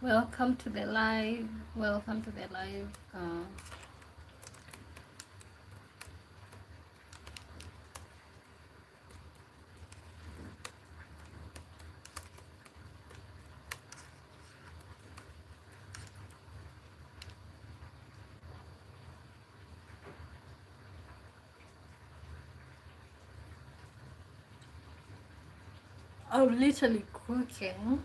Welcome to the live. Welcome to the live. I'm literally cooking.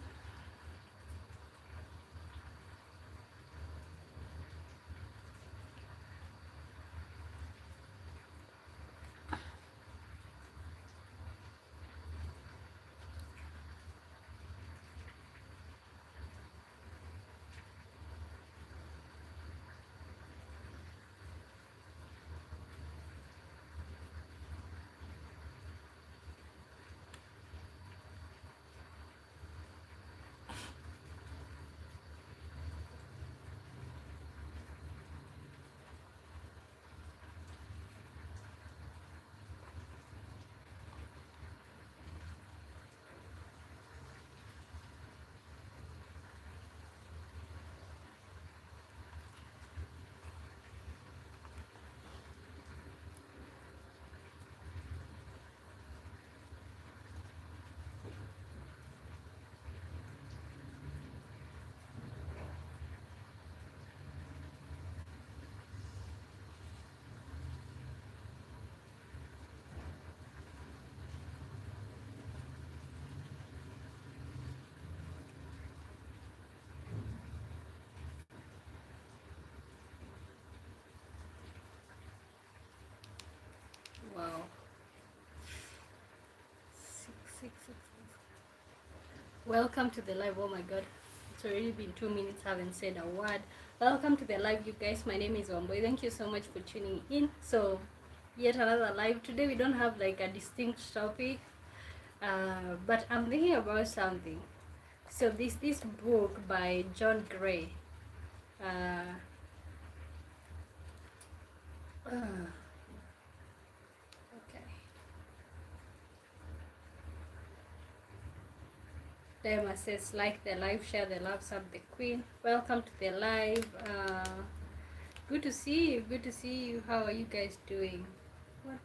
Wow. Six. Welcome to the live. Oh my god. It's already been 2 minutes. Haven't said a word. Welcome to the live, you guys. My name is Wamboy. Thank you so much for tuning in. So, yet another live. Today we don't have like a distinct topic, but I'm thinking about something. So, this book by John Gray. Uh, uh, okay. Dema says, like the live, share the love, sub the queen. Welcome to the live. Good to see you. Good to see you. How are you guys doing? What?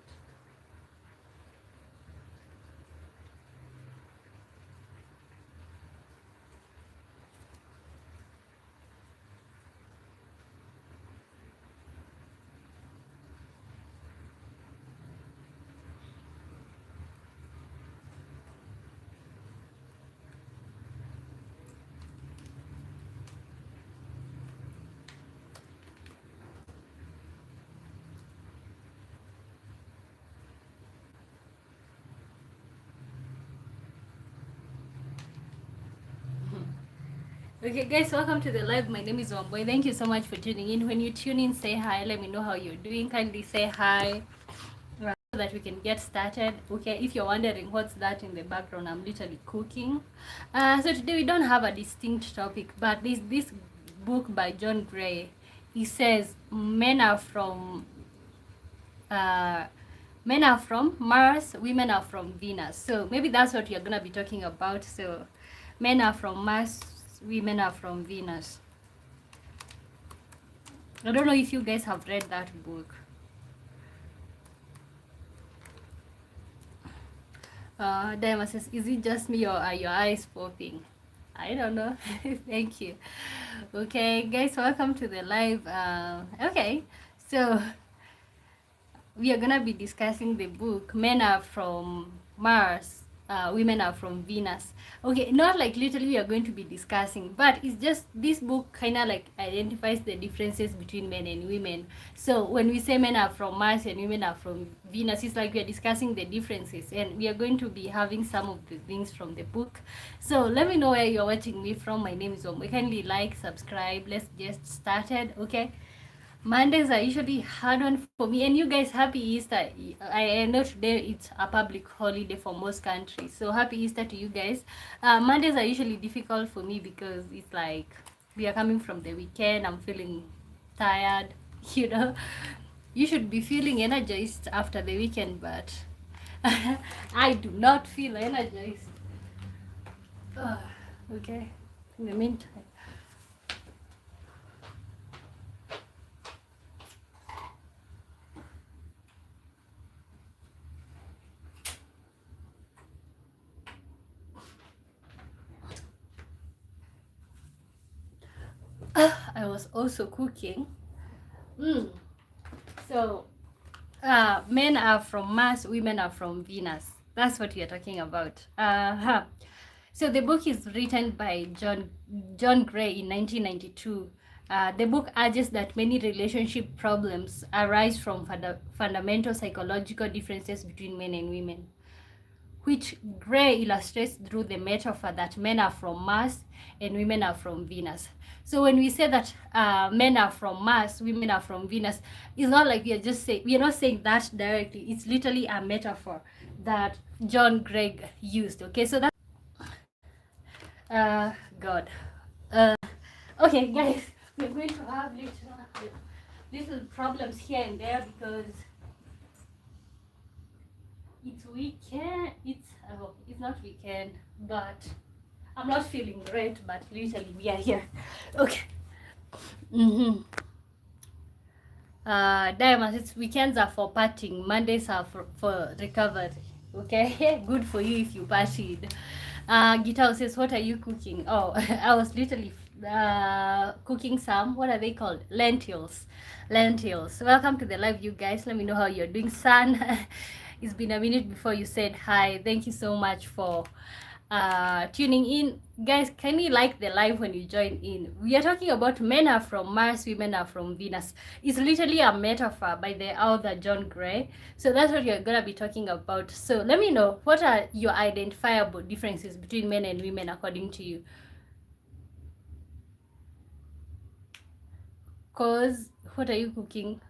Okay, guys, welcome to the live. My name is Wamboy. Thank you so much for tuning in. When you tune in, say hi. Let me know how you're doing. Kindly say hi so that we can get started. Okay, if you're wondering what's that in the background, I'm literally cooking. So today we don't have a distinct topic, but this book by John Gray, he says uh, men are from Mars, women are from Venus. So maybe that's what you're gonna be talking about. So men are from Mars, women are from Venus. I don't know if you guys have read that book. Diamond says, is it just me or are your eyes popping? I don't know. Thank you. Okay, guys, welcome to the live. Okay, so we are gonna be discussing the book Men Are From Mars, Women Are From Venus. Okay, not like literally we are going to be discussing, but it's just this book kind of like identifies the differences between men and women. So when we say men are from Mars and women are from Venus, it's like we are discussing the differences, and we are going to be having some of the things from the book. So let me know where you're watching me from. My name is Om. Kindly like, subscribe. Let's get started. Okay. Mondays are usually hard one for me. And you guys, happy Easter. I know today it's a public holiday for most countries. So happy Easter to you guys. Mondays are usually difficult for me because it's like we are coming from the weekend. I'm feeling tired, you know. You should be feeling energized after the weekend, but I do not feel energized. Okay, in the meantime. I was also cooking. Mm. So, men are from Mars, women are from Venus. That's what we are talking about. So the book is written by John Gray in 1992. The book urges that many relationship problems arise from fundamental psychological differences between men and women, which Gray illustrates through the metaphor that men are from Mars and women are from Venus. So when we say that men are from Mars, women are from Venus, it's not like we are not saying that directly. It's literally a metaphor that John Gray used. Okay, so that God. Uh, okay, guys, we're going to have little problems here and there because it's weekend. It's not weekend, but I'm not feeling great. But literally, we are here. Okay. Mm-hmm. Diamonds, it's weekends are for partying. Mondays are for recovery. Okay, good for you if you partied. Guitar says, what are you cooking? Oh, I was literally cooking some, what are they called? Lentils. Lentils. Welcome to the live, you guys. Let me know how you're doing. Son, it's been a minute before you said hi. Thank you so much for tuning in. Guys, can you like the live when you join in? We are talking about men are from Mars, women are from Venus. It's literally a metaphor by the author John Gray. So that's what you're gonna be talking about. So let me know, what are your identifiable differences between men and women according to you? Cause what are you cooking?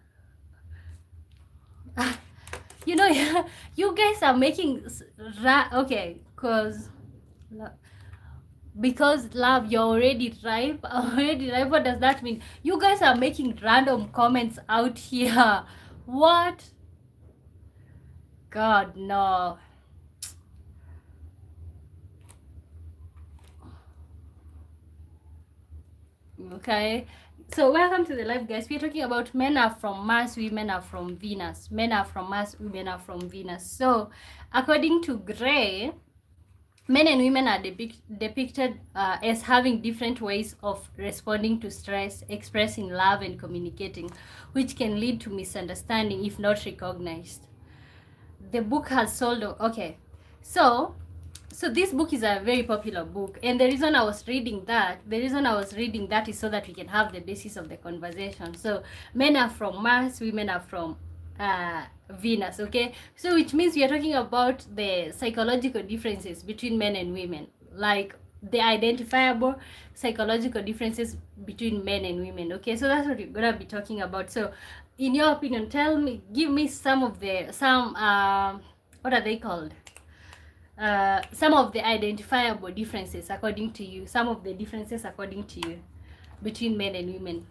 You know, you guys are making okay, because love, you're already ripe. Already ripe, what does that mean? You guys are making random comments out here. What? God, no. Okay, so welcome to the live, guys. We're talking about men are from Mars, women are from Venus. Men are from Mars, women are from Venus. So according to Gray, men and women are depicted as having different ways of responding to stress, expressing love, and communicating, which can lead to misunderstanding if not recognized. The book has sold. Okay, so this book is a very popular book, and the reason I was reading that is so that we can have the basis of the conversation. So men are from Mars, women are from Venus. Okay, so which means we are talking about the psychological differences between men and women, like the identifiable psychological differences between men and women. Okay, so that's what we're gonna be talking about. So in your opinion, give me some what are they called, some of the identifiable differences according to you, some of the differences according to you between men and women.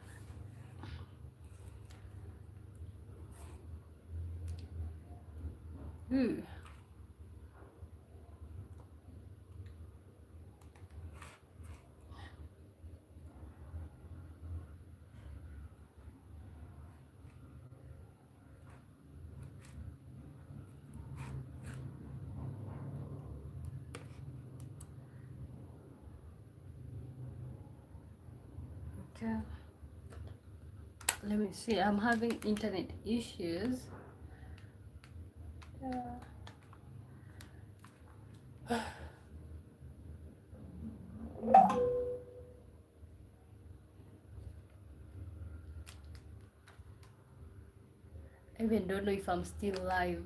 Ooh. Okay. Let me see. I'm having internet issues. I even don't know if I'm still live.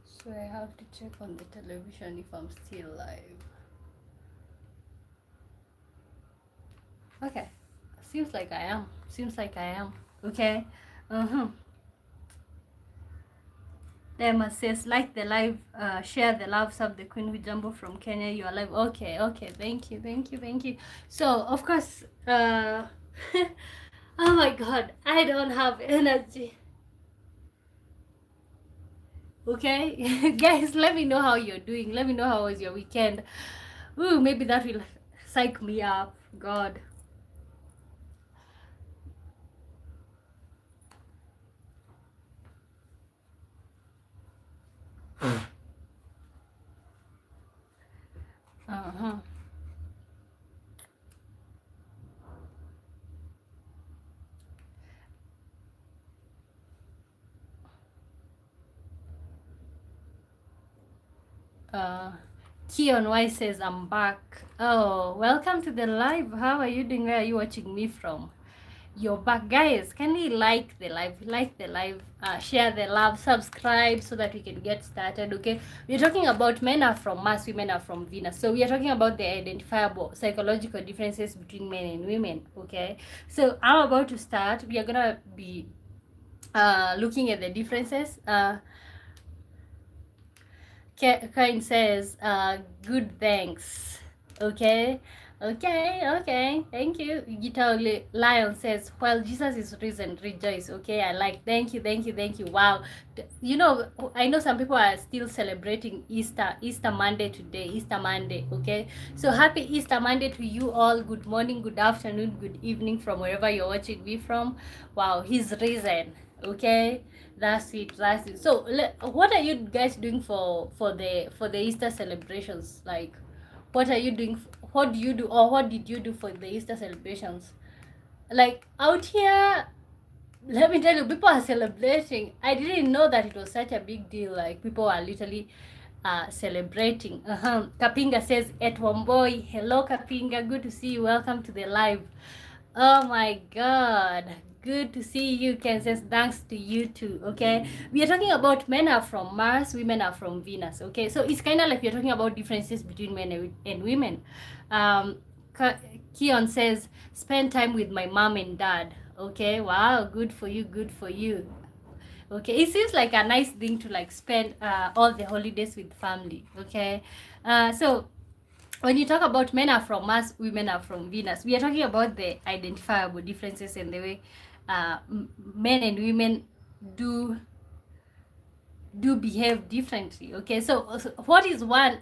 So I have to check on the television if I'm still live. Okay. Seems like I am. Okay. Emma says, like the live, share the love, sub the Queen with Jumbo from Kenya. You are live. Okay, thank you. So, of course, oh my God, I don't have energy. Okay, guys, let me know how you're doing. Let me know how was your weekend. Ooh, maybe that will psych me up. God. Uh-huh. Uh, Keon Y says, I'm back. Oh, welcome to the live. How are you doing? Where are you watching me from? You're back, guys. Can we like the live, share the love, subscribe so that we can get started? Okay, we're talking about men are from Mars, women are from Venus. So we are talking about the identifiable psychological differences between men and women. Okay, so I'm about to start. We are gonna be looking at the differences. Kain says, good, thanks. Okay, okay, thank you. Guitar Lion says, well, Jesus is risen, rejoice. Okay, I like, thank you, thank you, thank you. Wow. You know, I know some people are still celebrating Easter Monday today, Easter Monday. Okay, so happy Easter Monday to you all. Good morning, good afternoon, good evening from wherever you're watching me from. Wow, he's risen. Okay, that's it, that's it. So what are you guys doing for the Easter celebrations? Like, what are you doing, what do you do, or what did you do for the Easter celebrations? Like out here, let me tell you, people are celebrating. I didn't know that it was such a big deal. Like, people are literally celebrating. Kapinga says, at Womboy, hello Kapinga, good to see you, welcome to the live. Oh my god, good to see you, Kansas. Thanks to you too. Okay, we are talking about men are from Mars, women are from Venus. Okay, so it's kind of like we're talking about differences between men and women. um Keon says, spend time with my mom and dad. Okay, wow, good for you, good for you. Okay, it seems like a nice thing to like spend all the holidays with family. Okay, so when you talk about men are from Mars, women are from Venus, we are talking about the identifiable differences in the way men and women do behave differently. Okay, so what is one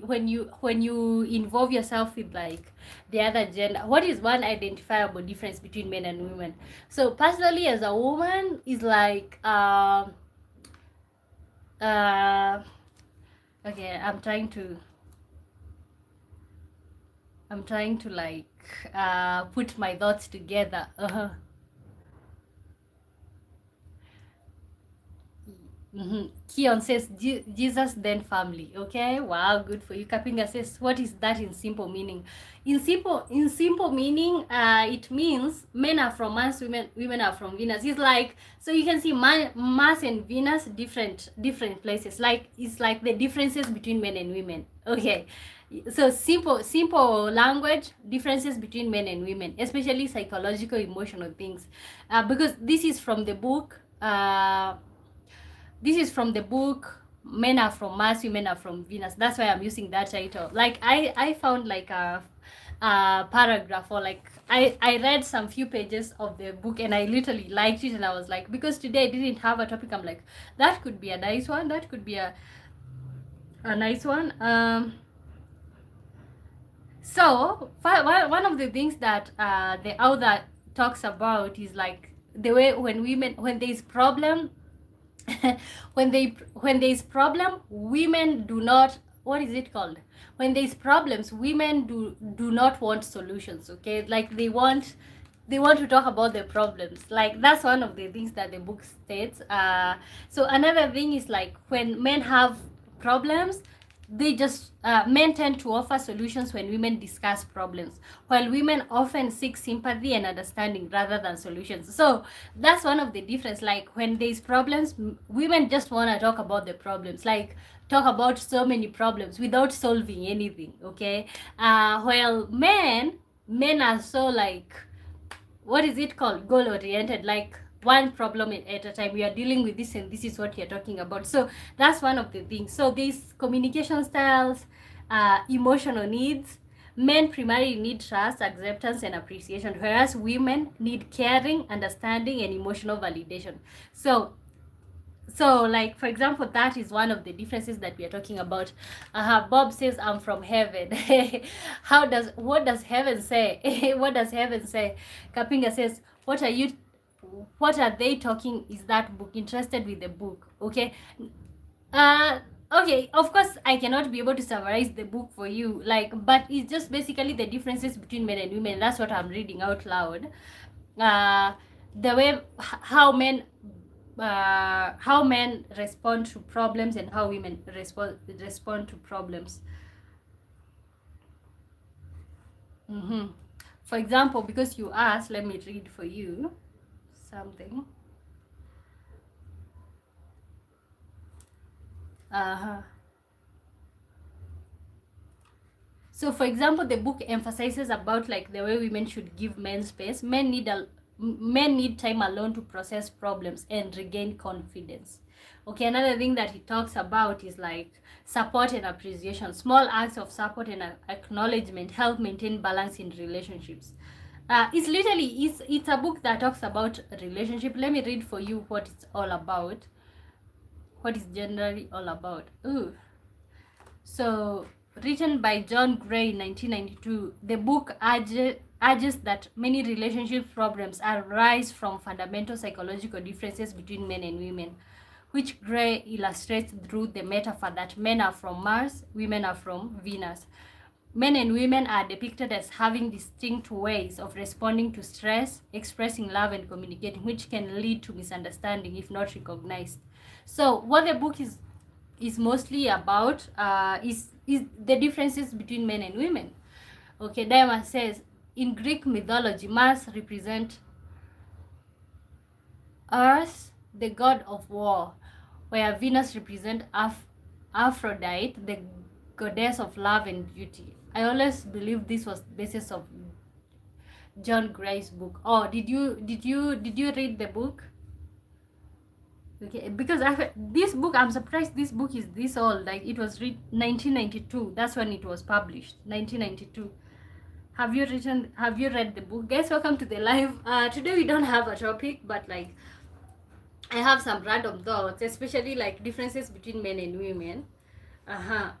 when you involve yourself with like the other gender, what is one identifiable difference between men and women? So personally, as a woman, is like okay, I'm trying to like put my thoughts together. Keon says, Jesus then family. Okay, wow, good for you. Kapinga says, what is that in simple meaning? In simple meaning, it means men are from Mars, women are from Venus. It's like, so you can see Mars and Venus different places. Like, it's like the differences between men and women. Okay, so simple language, differences between men and women, especially psychological, emotional things. Because this is from the book. This is from the book Men Are From Mars, Women Are From Venus. That's why I'm using that title. Like, I found like a paragraph, or like I read some few pages of the book and I literally liked it, and I was like, because today I didn't have a topic, I'm like, that could be a nice one, that could be a nice one. So one of the things that the author talks about is like the way when there's problem when there's problem, women do not, what is it called, when there's problems, women do not want solutions. Okay, like they want to talk about the problems. Like, that's one of the things that the book states. So another thing is like, when men have problems, they just men tend to offer solutions when women discuss problems, while women often seek sympathy and understanding rather than solutions. So that's one of the difference. Like, when there's problems, women just want to talk about the problems, like talk about so many problems without solving anything. Okay, while men are so like, what is it called, goal oriented. Like, one problem at a time, we are dealing with this and this is what you're talking about. So that's one of the things. So these communication styles, emotional needs, men primarily need trust, acceptance and appreciation, whereas women need caring, understanding and emotional validation. So like, for example, that is one of the differences that we are talking about. Bob says, I'm from heaven. What does heaven say? What does heaven say? Kapinga says, what are they talking, is that book, interested with the book. Okay, okay, of course I cannot be able to summarize the book for you, like, but it's just basically the differences between men and women. That's what I'm reading out loud. The way how men respond to problems and how women respond to problems. For example, because you asked, let me read for you something. So for example, the book emphasizes about like the way women should give men space. Men need time alone to process problems and regain confidence. Okay, another thing that he talks about is like support and appreciation. Small acts of support and acknowledgement help maintain balance in relationships. It's a book that talks about relationship. Let me read for you what it's all about. What is generally all about. Ooh. So, written by John Gray in 1992, the book urges that many relationship problems arise from fundamental psychological differences between men and women, which Gray illustrates through the metaphor that men are from Mars, women are from Venus. Men and women are depicted as having distinct ways of responding to stress, expressing love, and communicating, which can lead to misunderstanding if not recognized. So, what the book is mostly about is the differences between men and women. Okay, Diamond says, in Greek mythology, Mars represents Earth, the god of war, where Venus represents Aphrodite, the goddess of love and beauty. I always believe this was the basis of John Gray's book. Oh, did you read the book? Okay, because this book, I'm surprised this book is this old. Like, it was read 1992. That's when it was published, 1992. Have you read the book? Guys, welcome to the live. Today we don't have a topic, but like I have some random thoughts, especially like differences between men and women.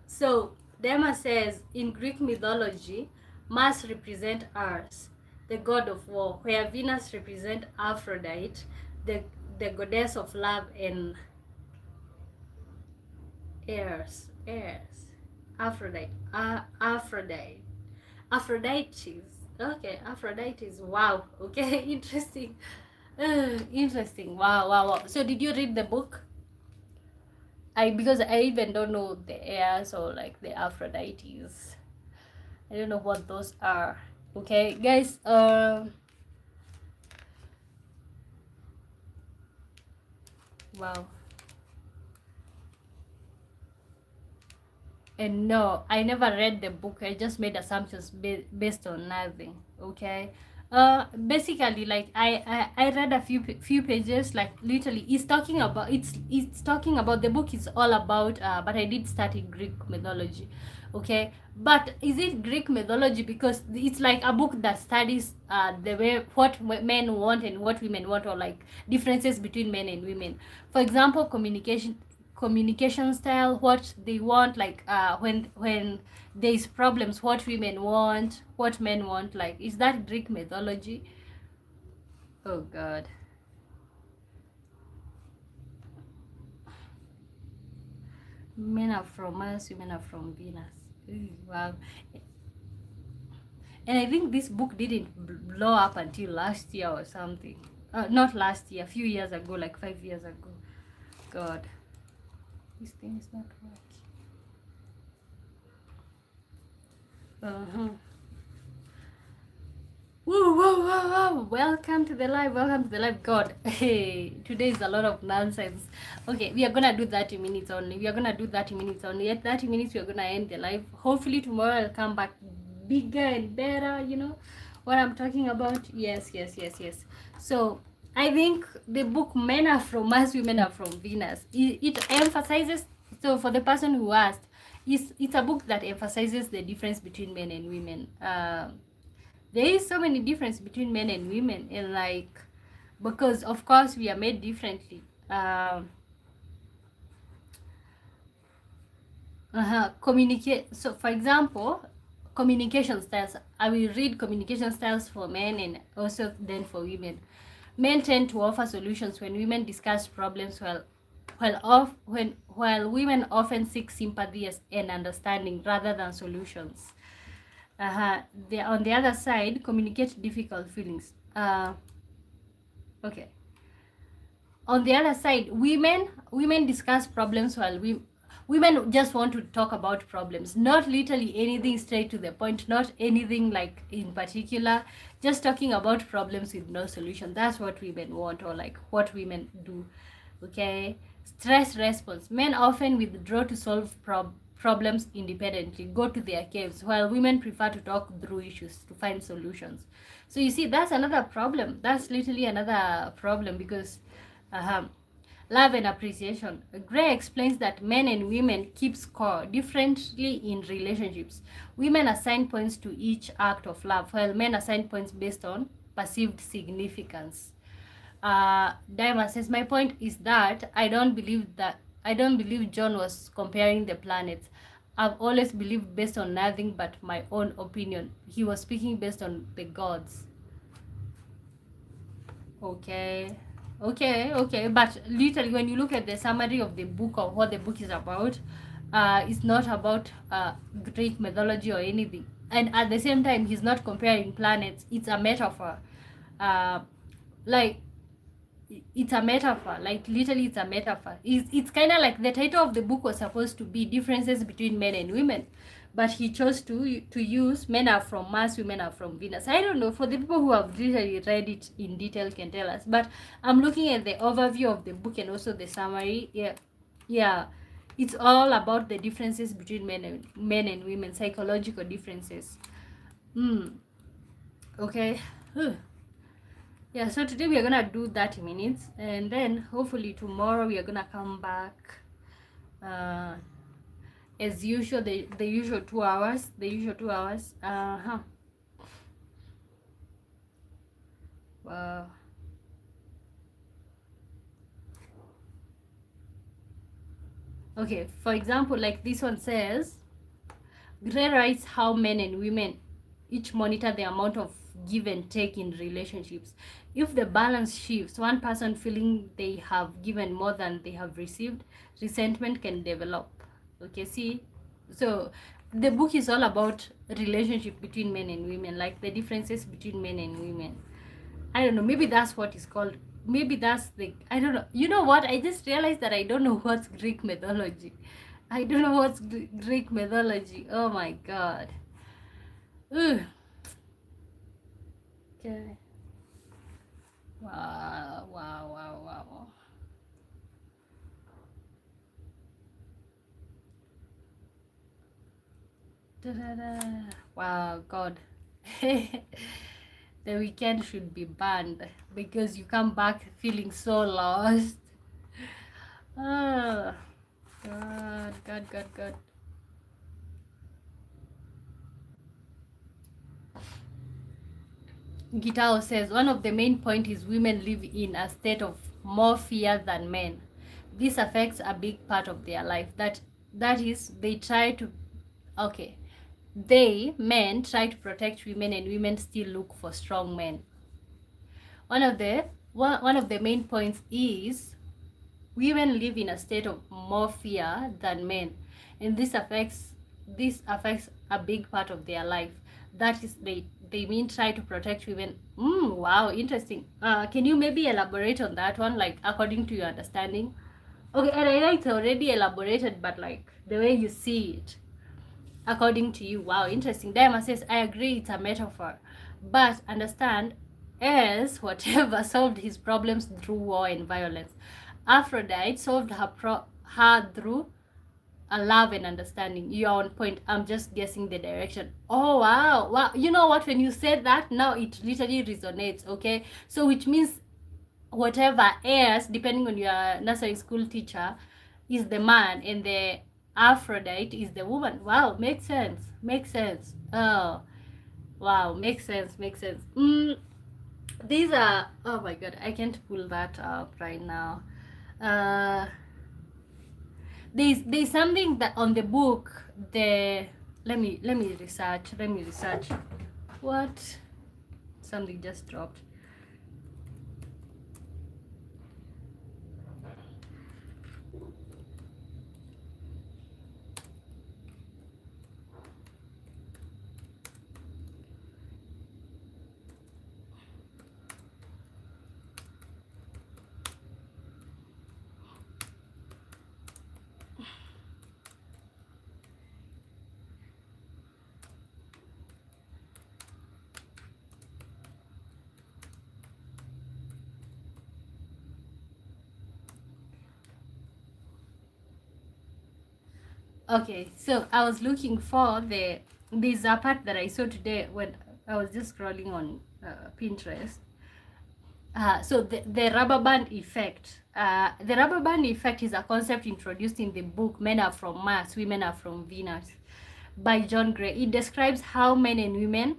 So Dema says, in Greek mythology, Mars represents Earth, the god of war, where Venus represents Aphrodite, the goddess of love and heirs. Aphrodite. Aphrodite. Okay, Aphrodite is wow. Okay, interesting. Interesting. Wow. So did you read the book? Because I even don't know the heirs or like the Aphrodites. I don't know what those are. Okay, guys. Wow. And no, I never read the book. I just made assumptions based on nothing. Okay. Basically, like I read a few pages. Like literally, it's talking about the book is all about. But I did study Greek mythology. Okay, but is it Greek mythology because it's like a book that studies the way what men want and what women want, or like differences between men and women. For example, communication style, what they want, like when there's problems, what women want, what men want. Like, is that Greek mythology? Oh god. Men are from Mars, women are from Venus. Ooh, wow. And I think this book didn't blow up until last year or something. Not last year, a few years ago, like 5 years ago. God, this thing is not working. Whoa. Welcome to the live. God, hey, today is a lot of nonsense. Okay, we are gonna do 30 minutes only. At 30 minutes, we are gonna end the live. Hopefully tomorrow I'll come back bigger and better. You know what I'm talking about? Yes. So I think the book Men Are From Mars, Women Are From Venus, it emphasizes. So for the person who asked, it's a book that emphasizes the difference between men and women. There is so many difference between men and women, and like, because of course we are made differently. Communicate. So for example, communication styles. I will read communication styles for men and also then for women. Men tend to offer solutions when women discuss problems, while while women often seek sympathy and understanding rather than solutions. On the other side, communicate difficult feelings. Okay. On the other side, women discuss problems while women just want to talk about problems, not literally anything straight to the point, not anything like in particular, just talking about problems with no solution. That's what women want, or like what women do. Okay. Stress response. Men often withdraw to solve problems independently, go to their caves, while women prefer to talk through issues to find solutions. So you see, that's another problem. That's literally another problem, because uh, love and appreciation. Gray explains that men and women keep score differently in relationships. Women assign points to each act of love, while men assign points based on perceived significance. Diamond says, my point is that I don't believe John was comparing the planets. I've always believed based on nothing but my own opinion. He was speaking based on the gods. Okay. Okay. But literally, when you look at the summary of the book, of what the book is about, it's not about Greek mythology or anything. And at the same time, he's not comparing planets. It's a metaphor. Like, it's a metaphor, like literally it's a metaphor. It's kind of like the title of the book was supposed to be differences between men and women, but he chose to use men are from Mars, women are from Venus. I don't know, for the people who have literally read it in detail can tell us, but I'm looking at the overview of the book and also the summary. Yeah, it's all about the differences between men and women, psychological differences. Okay. Yeah, so today we are gonna do 30 minutes, and then hopefully tomorrow we are gonna come back as usual, the usual 2 hours, wow. Okay, for example, like this one says, Gray writes how men and women each monitor the amount of give and take in relationships. If the balance shifts, one person feeling they have given more than they have received, resentment can develop. Okay, see? So the book is all about relationship between men and women, like the differences between men and women. I don't know, maybe that's what is called, maybe that's the, I don't know. You know what? I just realized that I don't know what's Greek mythology. I don't know what's Greek mythology. Oh my god. Ugh. Okay. Wow. Da-da-da. Wow, God. The weekend should be banned because you come back feeling so lost. Oh, God. Gitao says one of the main points is women live in a state of more fear than men. This affects a big part of their life. That is, they try to, okay, men try to protect women, and women still look for strong men. One of the main points is women live in a state of more fear than men, and this affects a big part of their life. That is, they mean try to protect women. Wow, interesting. Can you maybe elaborate on that one, like according to your understanding? Okay, and I know it's already elaborated, but like the way you see it, according to you. Wow, interesting. Diamond says, I agree, it's a metaphor, but understand, as whatever solved his problems through war and violence, Aphrodite solved her through a love and understanding. You're on point. I'm just guessing the direction. Oh wow. You know what, when you said that, now it literally resonates. Okay, so which means whatever heirs, depending on your nursery school teacher, is the man, and the Aphrodite is the woman. Wow, makes sense. Oh wow, makes sense. These are, oh my god, I can't pull that up right now. There's something that on the book, the let me research what, something just dropped. Okay, so I was looking for this part that I saw today when I was just scrolling on Pinterest. So the rubber band effect. The rubber band effect is a concept introduced in the book Men Are From Mars, Women Are From Venus by John Gray. It describes how men and women,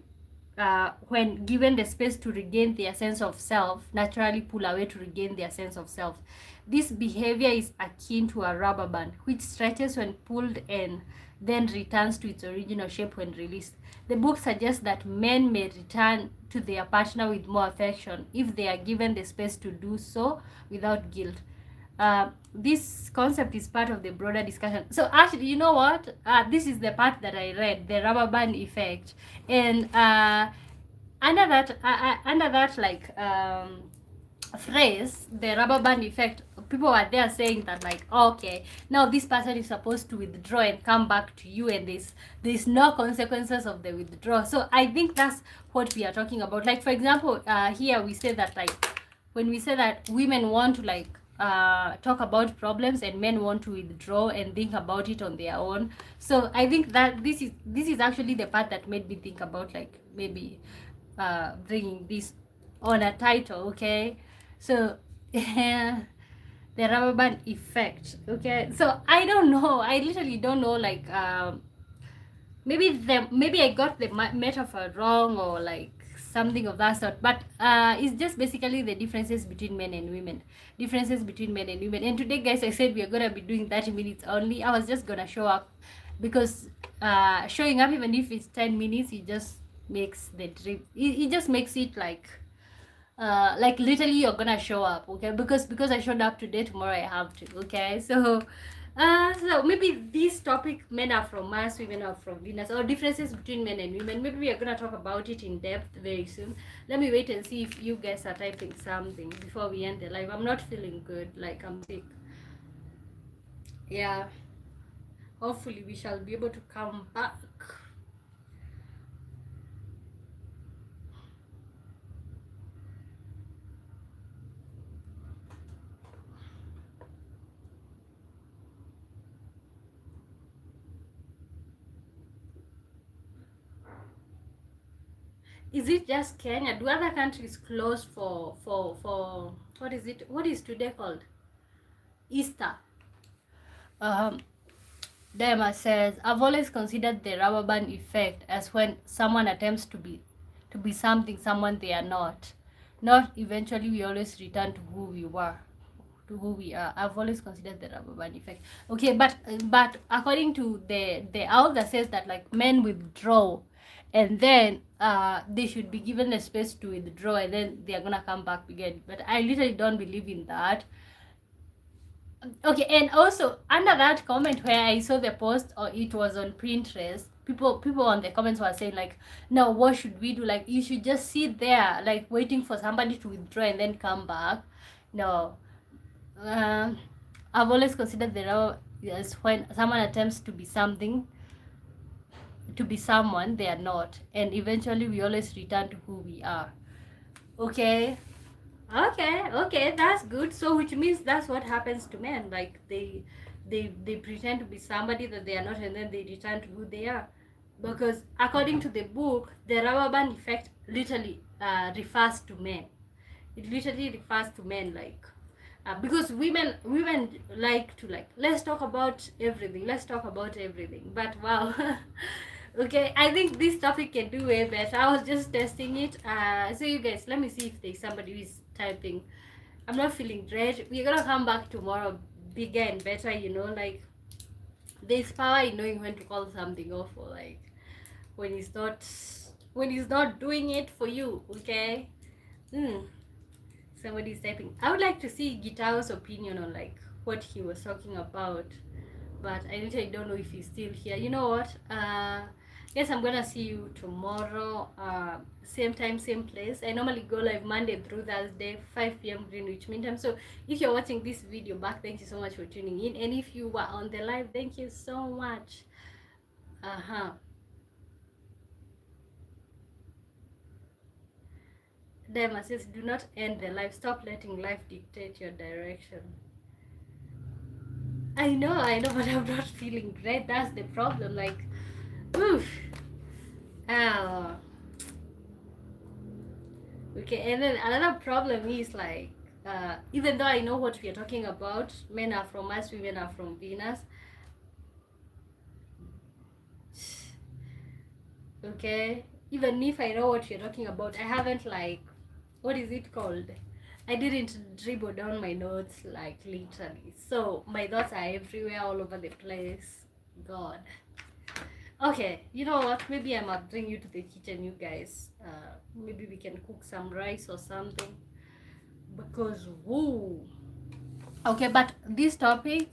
when given the space to regain their sense of self, naturally pull away to regain their sense of self. This behavior is akin to a rubber band, which stretches when pulled and then returns to its original shape when released. The book suggests that men may return to their partner with more affection if they are given the space to do so without guilt. This concept is part of the broader discussion. So actually, you know what? This is the part that I read, the rubber band effect, and under that like phrase, the rubber band effect, people were there saying that like, okay, now this person is supposed to withdraw and come back to you, and there's no consequences of the withdrawal. So I think that's what we are talking about. Like for example, here we say that like when we say that women want to like talk about problems and men want to withdraw and think about it on their own. So I think that this is actually the part that made me think about like maybe bringing this on a title. Okay, so the rubber band effect. Okay, so I don't know, I literally don't know, like maybe I got the metaphor wrong or like something of that sort, but it's just basically the differences between men and women. And today, guys, I said we are gonna be doing 30 minutes only. I was just gonna show up because showing up, even if it's 10 minutes, it just makes the trip, it just makes it like literally you're gonna show up. Okay, because I showed up today, tomorrow I have to. Okay, so maybe this topic, men are from Mars, women are from Venus, or differences between men and women, maybe we are gonna talk about it in depth very soon. Let me wait and see if you guys are typing something before we end the live. I'm not feeling good, like I'm sick. Yeah, hopefully we shall be able to come back. Is it just Kenya? Do other countries close for what is it? What is today called? Easter. Um, Dema says, I've always considered the rubber band effect as when someone attempts to be something someone they are not. Not eventually we always return to who we were. To who we are. I've always considered the rubber band effect. Okay, but according to the author says that like men withdraw and then they should be given the space to withdraw and then they are gonna come back again. But I literally don't believe in that. Okay, and also under that comment where I saw the post, or it was on Pinterest, people on the comments were saying like, no, what should we do? Like, you should just sit there like waiting for somebody to withdraw and then come back. No, I've always considered the role as when someone attempts to be something, to be someone they are not, and eventually we always return to who we are. Okay. Okay, that's good. So which means that's what happens to men. Like they pretend to be somebody that they are not, and then they return to who they are. Because according to the book, the rubber band effect literally refers to men. It literally refers to men, like because women like to like, let's talk about everything. Let's talk about everything. But wow. Okay, I think this topic can do way better. I was just testing it. So you guys, let me see if there's somebody who is typing. I'm not feeling great. We're gonna come back tomorrow bigger and better, you know, like there's power in knowing when to call something off, or like when it's not doing it for you. Okay. Somebody's typing. I would like to see Gitao's opinion on like what he was talking about, but I literally don't know if he's still here. You know what? Yes, I'm gonna see you tomorrow, same time, same place. I normally go live Monday through Thursday, 5 p.m. Greenwich Mean Time. So if you're watching this video back, thank you so much for tuning in. And if you were on the live, thank you so much. Dema says, do not end the life. Stop letting life dictate your direction. I know, but I'm not feeling great. That's the problem. Like, oof. Oh, okay. And then another problem is like, even though I know what we are talking about, men are from Mars, women are from Venus. Okay. Even if I know what you're talking about, I haven't like, what is it called? I didn't dribble down my notes like literally. So my thoughts are everywhere, all over the place. God. Okay, you know what? Maybe I might bring you to the kitchen, you guys. Maybe we can cook some rice or something. Because, woo. Okay, but this topic,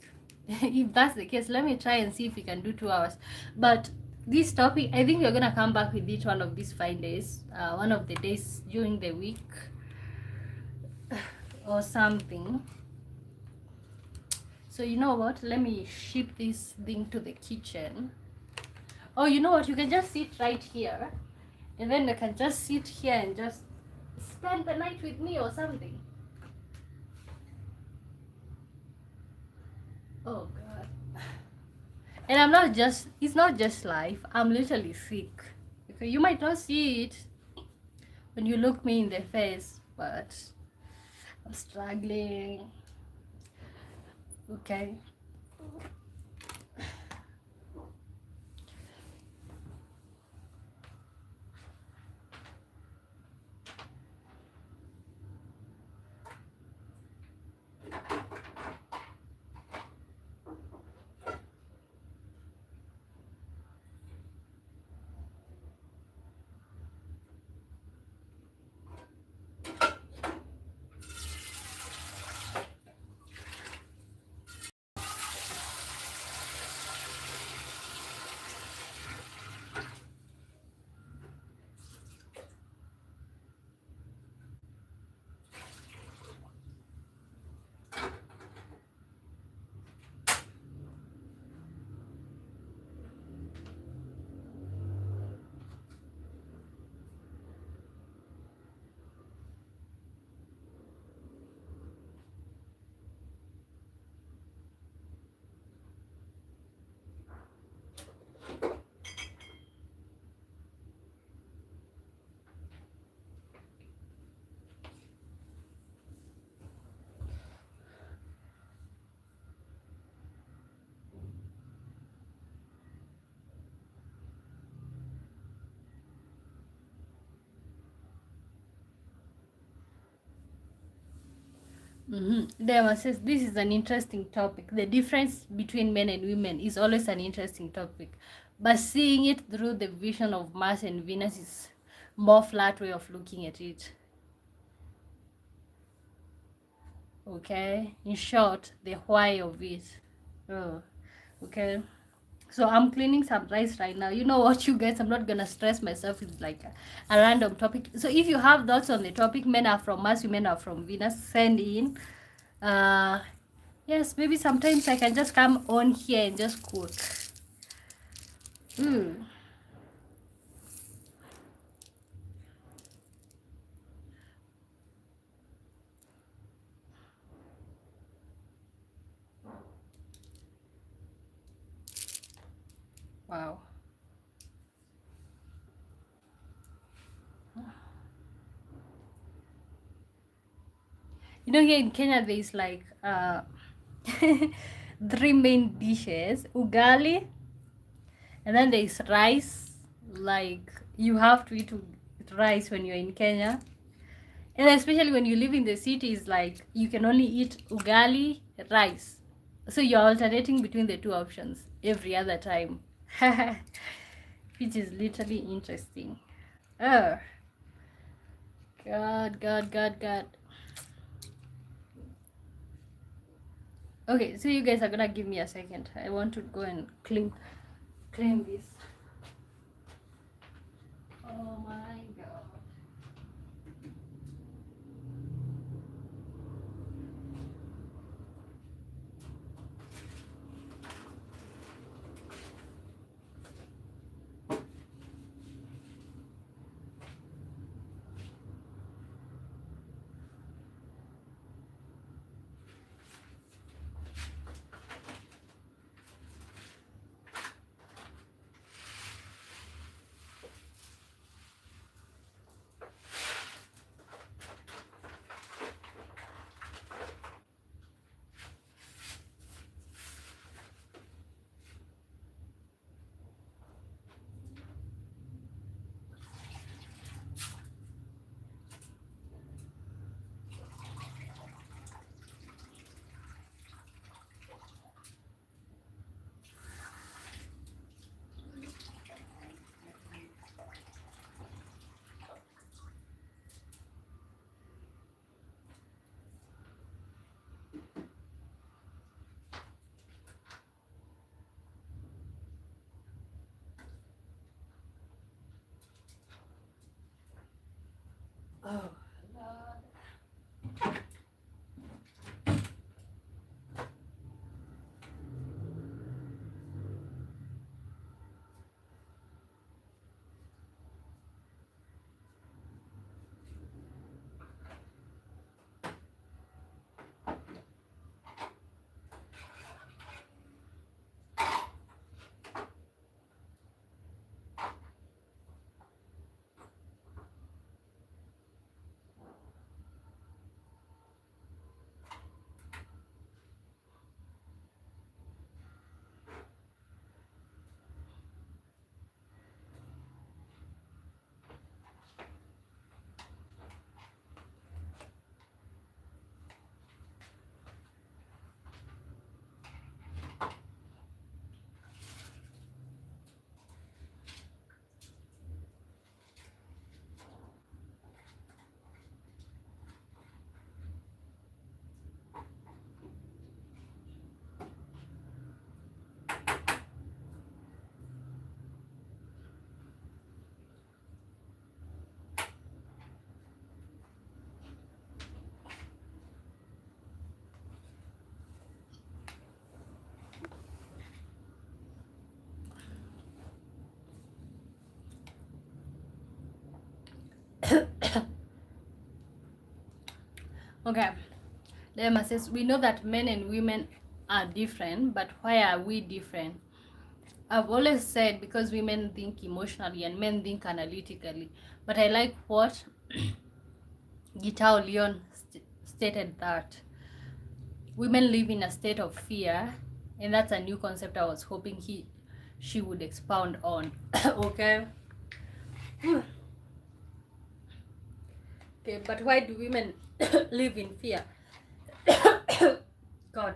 if that's the case, let me try and see if we can do 2 hours. But this topic, I think we're gonna come back with each one of these 5 days, one of the days during the week or something. So you know what? Let me ship this thing to the kitchen. Oh, you know what? You can just sit right here, and then I can just sit here and just spend the night with me or something. Oh God. And I'm not just, it's not just life. I'm literally sick. Okay, you might not see it when you look me in the face, but I'm struggling. Okay. Dema says this is an interesting topic. The difference between men and women is always an interesting topic, but seeing it through the vision of Mars and Venus is more flat way of looking at it. Okay, in short, the why of it. Oh, okay. So I'm cleaning some rice right now. You know what, you guys, I'm not gonna stress myself with like a random topic. So if you have thoughts on the topic, men are from Mars, women are from Venus, send in. Yes, maybe sometimes I can just come on here and just cook. Wow. You know, here in Kenya, there's like three main dishes: ugali, and then there's rice. Like you have to eat rice when you're in Kenya, and especially when you live in the cities, like you can only eat ugali, rice. So you're alternating between the two options every other time, which is literally interesting. Oh, God, God, God, God. Okay, so you guys are gonna give me a second. I want to go and clean this. Oh my God. Oh. Okay. Lema says, we know that men and women are different, but why are we different? I've always said because women think emotionally and men think analytically. But I like what Gitao Leon stated, that women live in a state of fear, and that's a new concept I was hoping she would expound on. Okay. Okay, but why do women live in fear? God.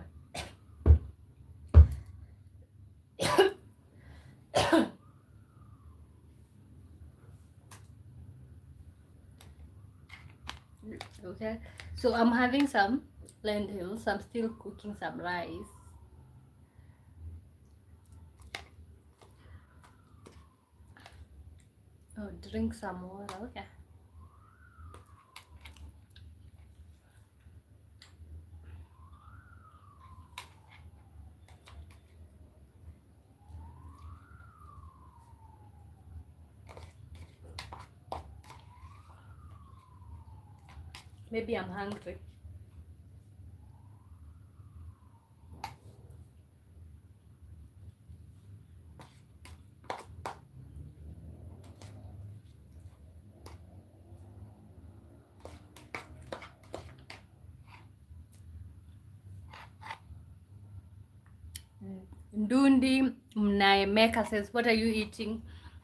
Okay, so I'm having some lentils. I'm still cooking some rice. Oh, drink some water. Okay. Maybe I'm hungry. Ndundi Mnaemeka says, what are you eating?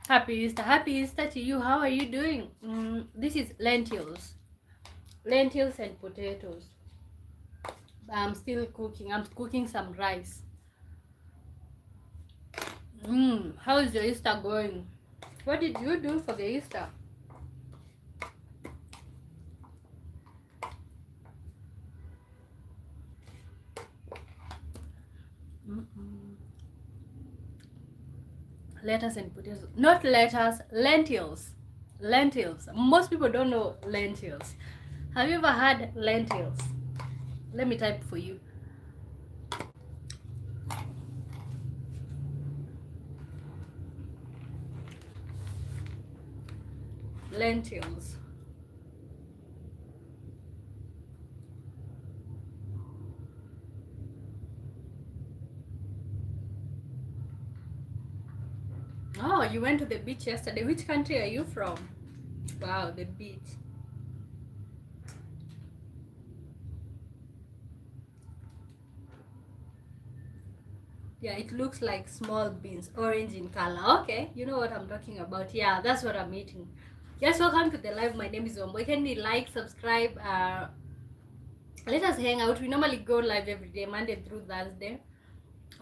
Happy Easter. Happy Easter to you. How are you doing? This is lentils. Lentils and potatoes. I'm still cooking. I'm cooking some rice. How is your Easter going? What did you do for the Easter? Lettuce and potatoes. Not lettuce, lentils. Lentils. Most people don't know lentils. Have you ever had lentils? Let me type for you. Lentils. Oh, you went to the beach yesterday. Which country are you from? Wow, the beach. Yeah, it looks like small beans, orange in color. Okay, you know what I'm talking about. Yeah, that's what I'm eating. Yes, welcome to the live. My name is Ombo. Can you like, subscribe, let us hang out. We normally go live every day, Monday through Thursday,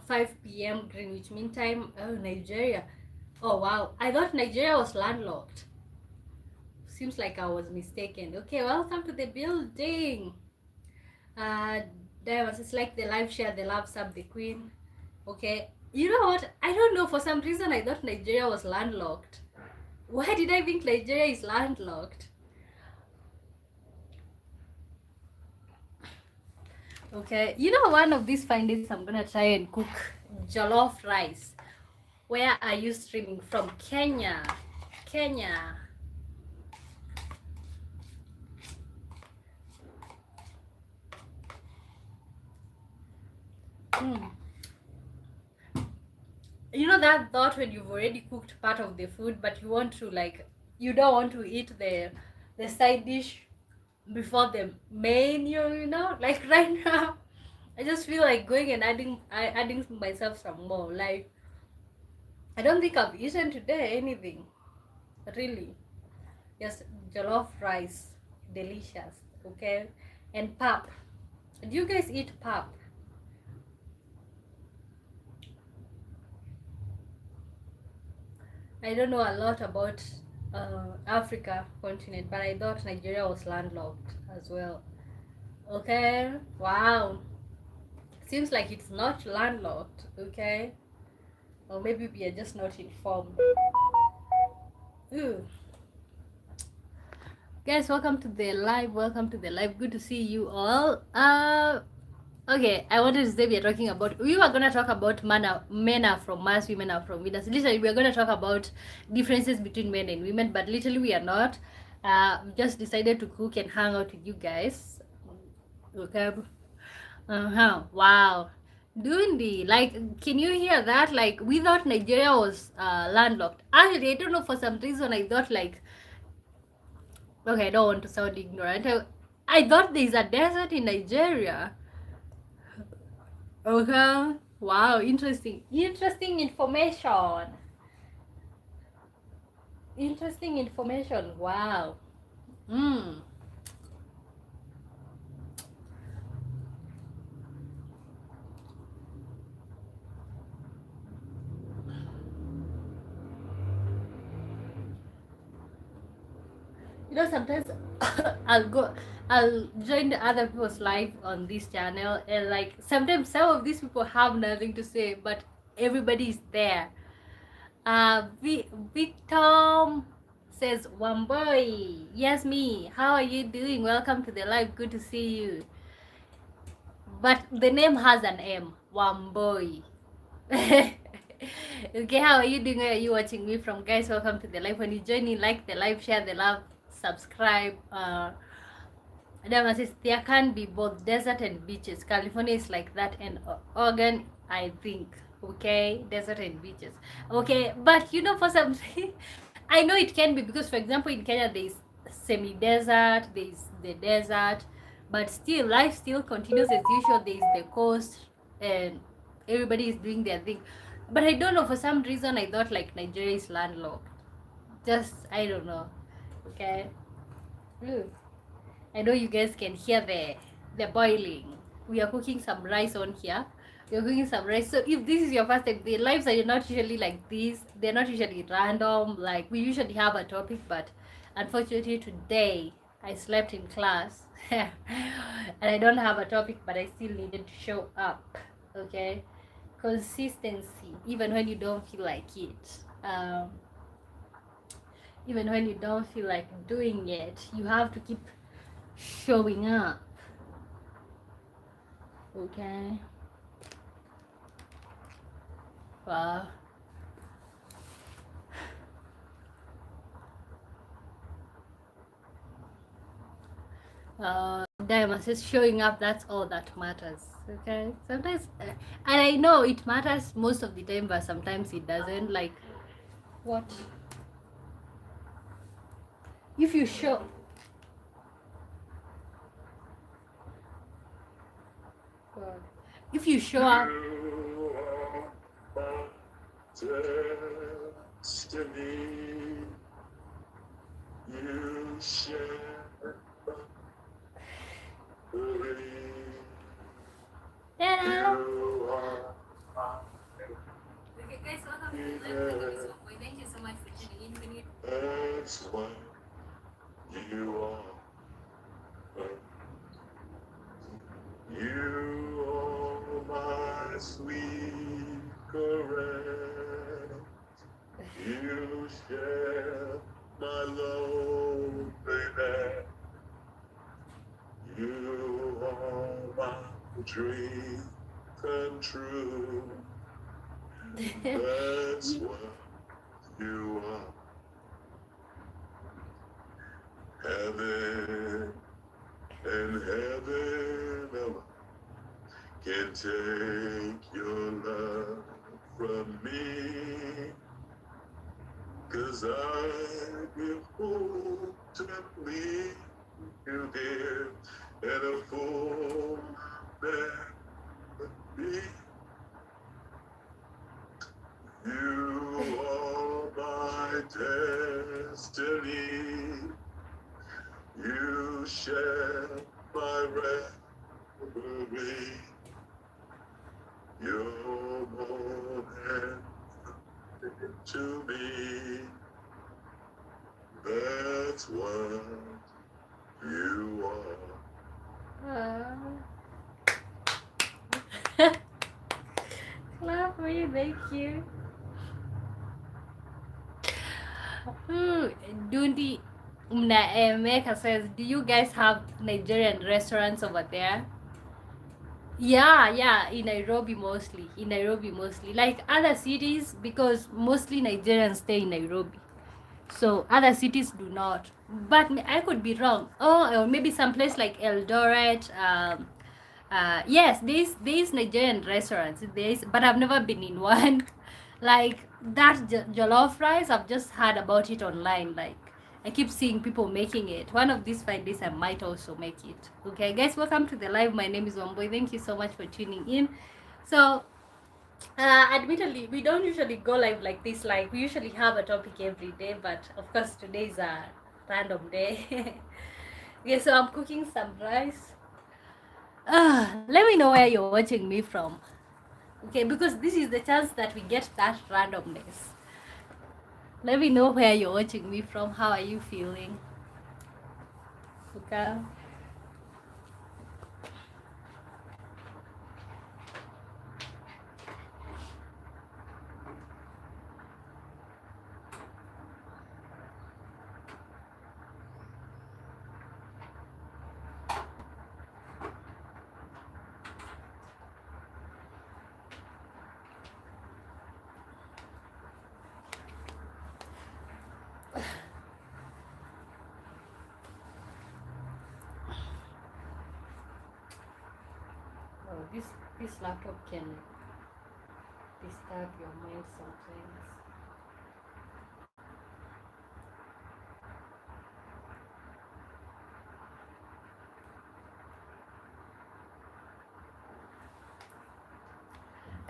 5 p.m. Greenwich Mean Time. Oh, Nigeria. Oh, wow. I thought Nigeria was landlocked. Seems like I was mistaken. Okay, welcome to the building. There was, it's like the live share, the love sub, the queen. Okay, you know what? I don't know. For some reason, I thought Nigeria was landlocked. Why did I think Nigeria is landlocked? Okay, you know, one of these fine days I'm gonna try and cook jollof rice. Where are you streaming from? Kenya. Kenya. Mm. You know that thought when you've already cooked part of the food, but you want to, like, you don't want to eat the side dish before the main, you know, like right now I just feel like going and adding myself some more. Like, I don't think I've eaten today anything really. Just jollof rice, delicious. Okay, and pap. Do you guys eat pap? I don't know a lot about Africa continent, but I thought Nigeria was landlocked as well. Okay, wow. Seems like it's not landlocked. Okay, or maybe we are just not informed. Ooh. Guys, welcome to the live. Welcome to the live. Good to see you all. Okay, I wanted to say we were gonna talk about men are from Mars, women are from Venus. Literally, we are gonna talk about differences between men and women, but literally we are not. We just decided to cook and hang out with you guys. Okay. Wow. Doing the, like, can you hear that? Like, we thought Nigeria was landlocked. Actually, I don't know, for some reason I thought, like, okay, I don't want to sound ignorant. I thought there's a desert in Nigeria. Okay. Wow, interesting. Interesting information. Interesting information. Wow. Mm. You know, sometimes I'll join the other people's live on this channel, and like sometimes some of these people have nothing to say, but everybody is there. Victom says, Wamboy, yes, me. How are you doing? Welcome to the live. Good to see you. But the name has an M, Wamboy. Okay, how are you doing? Where are you watching me from, guys? Welcome to the live. When you join in, like the live, share the love, subscribe. Adama says there can be both desert and beaches. California is like that, and Oregon, I think. Okay, desert and beaches. Okay, but you know, for some, I know it can be, because, for example, in Kenya there is semi-desert, there is the desert, but still life still continues as usual. There is the coast, and everybody is doing their thing. But I don't know, for some reason I thought like Nigeria is landlocked. Just, I don't know. Okay. Ooh. I know you guys can hear the boiling. We are cooking some rice on here. We're cooking some rice. So if this is your first time, the lives are not usually like this. They're not usually random. Like, we usually have a topic, but unfortunately today I slept in class and I don't have a topic, but I still needed to show up. Okay, consistency, even when you don't feel like it. Even when you don't feel like doing it, you have to keep showing up. Okay. Wow. Diamond says showing up, that's all that matters. Okay. Sometimes, and I know it matters most of the time, but sometimes it doesn't. Like, what? If you show. God. If you show up. Destiny, you share. Yeah. Okay, guys, welcome to the live. Thank you so much for tuning in. That's what you are. You are my sweet caress. You share my love, baby. You are my dream come true. That's what you are. Heaven and heaven alone can take your love from me. 'Cause I behold to me you dear and a fool that be. You are my destiny. You share my reverie. You're more than to me. That's what you are. Clap for you, thank you. Dundi Meka says, do you guys have Nigerian restaurants over there? Yeah, in Nairobi mostly. In Nairobi mostly. Like other cities, because mostly Nigerians stay in Nairobi. So other cities do not. But I could be wrong. Or maybe someplace like Eldoret. Yes, there's Nigerian restaurants. There's, but I've never been in one. Like that jollof rice, I've just heard about it online. Like I keep seeing people making it. One of these 5 days, I might also make it. Okay, guys, welcome to the live. My name is Wamboy. Thank you so much for tuning in. So, admittedly, we don't usually go live like this. Like we usually have a topic every day, but of course today is a random day. Okay, so I'm cooking some rice. Let me know where you're watching me from. Okay, because this is the chance that we get that randomness. Let me know where you're watching me from. How are you feeling? Okay. Oh, this laptop can disturb your mind sometimes.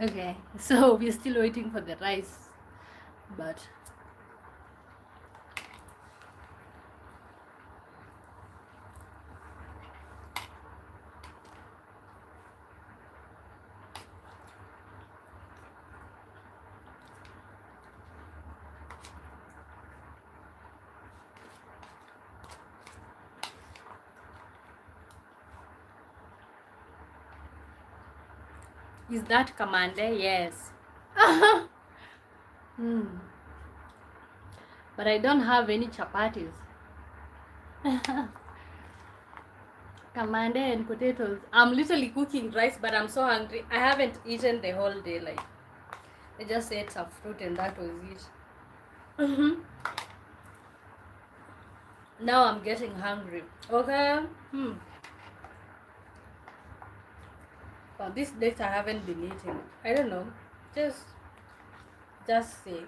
Okay, so we're still waiting for the rice, but is that Commander? Yes. Hmm. But I don't have any chapatis. Commander and potatoes. I'm literally cooking rice, but I'm so hungry. I haven't eaten the whole day. Like I just ate some fruit and that was it. Now I'm getting hungry. Okay. Well, these days I haven't been eating. I don't know. Just sick.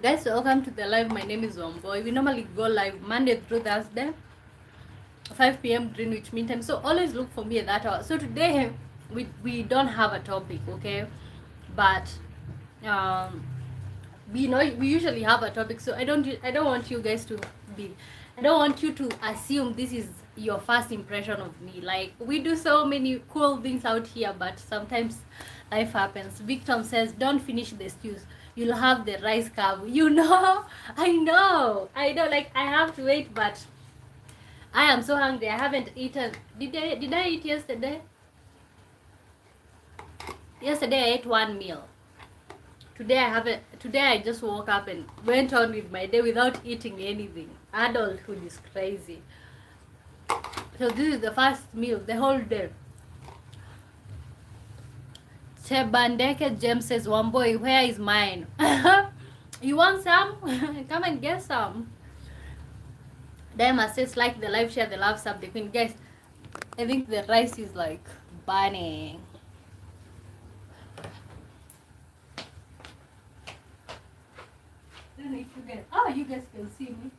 Guys, welcome to the live. My name is Wamboy. We normally go live Monday through Thursday 5 p.m. Greenwich Mean Time. So always look for me at that hour. So today we don't have a topic, okay? But we know we usually have a topic, so I don't want you guys to be, I don't want you to assume this is your first impression of me. Like, we do so many cool things out here, but sometimes life happens. Victor says, don't finish the stews, you'll have the rice curve. You know, I know, like, I have to wait, but I am so hungry. I haven't eaten. Did I eat yesterday? Yesterday I ate one meal. Today I haven't. Today I just woke up and went on with my day without eating anything. Adulthood is crazy. So this is the first meal the whole day. Chebandeke James says, one boy, where is mine? You want some? Come and get some. Diamond says, like the live, share the love, sub the queen. Guys, I think the rice is like burning. If you guys, you guys can see me.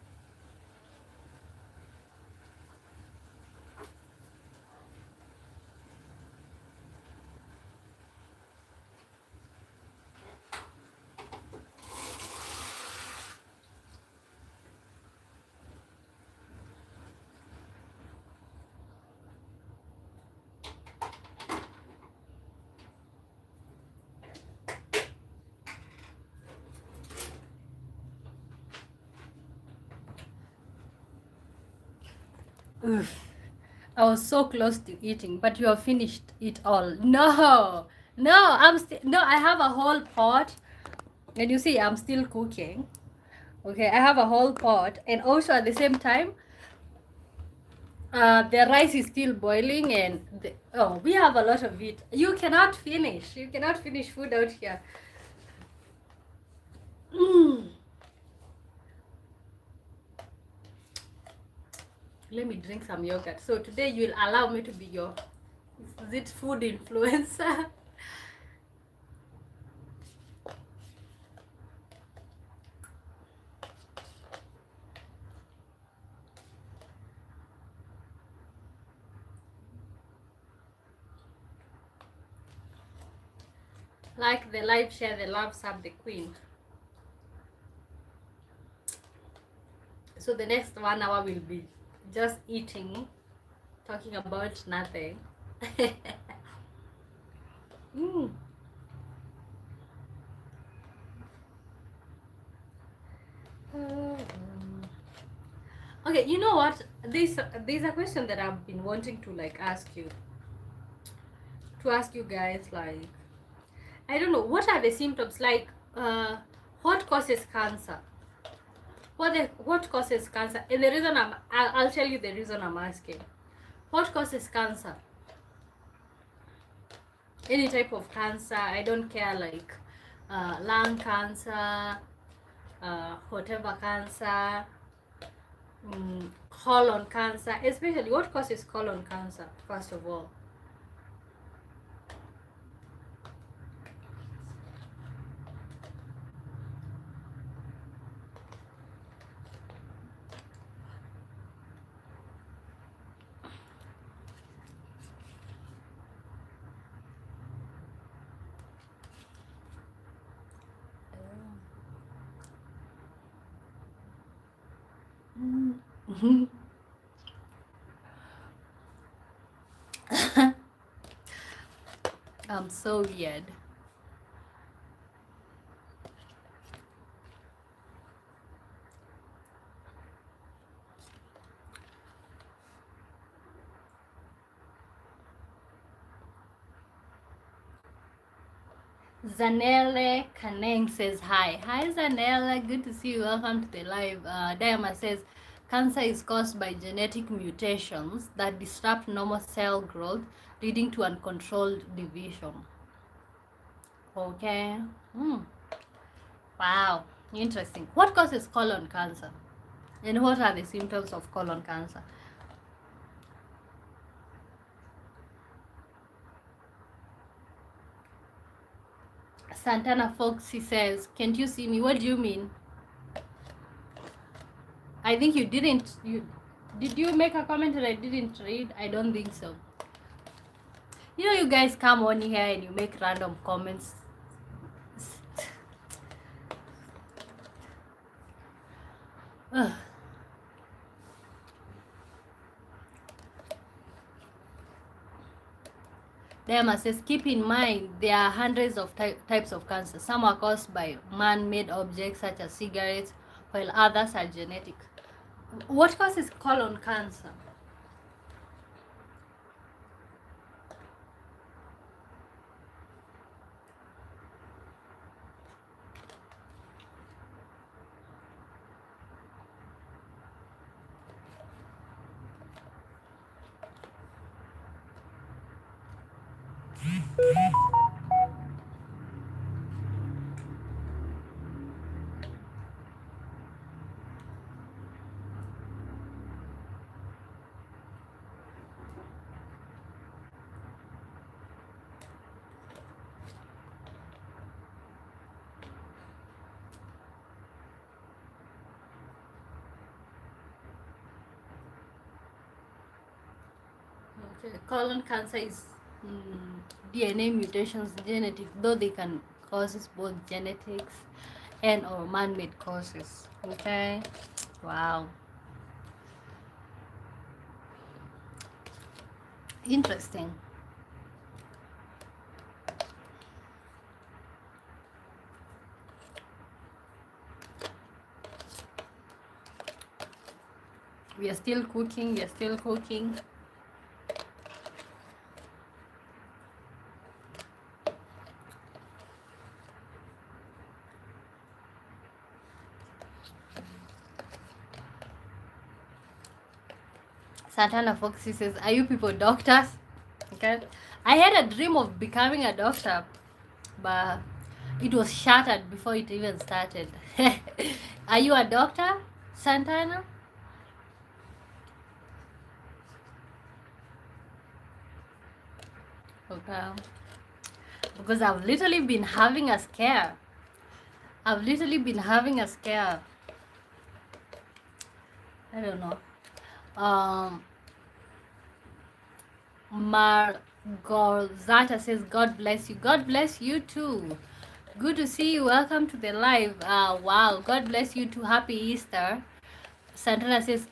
Oof. I was so close to eating, but you have finished it all. No, I'm still, no, I have a whole pot, and you see I'm still cooking. Okay, I have a whole pot, and also at the same time the rice is still boiling, and we have a lot of it. You cannot finish food out here. Let me drink some yogurt. So today you'll allow me to be your, is it food influencer? Like the live, share the love, sub the queen. So the next 1 hour will be just eating, talking about nothing. Okay, you know what? There's a question that I've been wanting to like ask you guys. Like, I don't know, what are the symptoms? Like, what causes cancer? What causes cancer? And the reason I'll tell you the reason I'm asking. What causes cancer? Any type of cancer, I don't care, like lung cancer, whatever cancer, colon cancer, especially what causes colon cancer, first of all? I'm so weird. Zanelle Kaneng says hi. Hi Zanelle, good to see you. Welcome to the live. Diama says cancer is caused by genetic mutations that disrupt normal cell growth, leading to uncontrolled division. Okay. Wow, interesting. What causes colon cancer? And what are the symptoms of colon cancer? Santana Foxy says, can't you see me? What do you mean? I think you didn't. Did you make a comment that I didn't read? I don't think so. You know, you guys come on here and you make random comments. Ugh. Dema says, keep in mind there are hundreds of types of cancer. Some are caused by man-made objects such as cigarettes, while others are genetic. What causes colon cancer? Okay. Colon cancer is DNA mutations, genetic, though they can causes both genetics and or man-made causes. Okay. Wow. Interesting. We are still cooking. We are still cooking. Santana Foxy says, are you people doctors? Okay. I had a dream of becoming a doctor, but it was shattered before it even started. Are you a doctor, Santana? Okay. Because I've literally been having a scare. I've literally been having a scare. I don't know. Margolzata says, God bless you. God bless you too. Good to see you. Welcome to the live. Wow. God bless you too. Happy Easter. Santana says,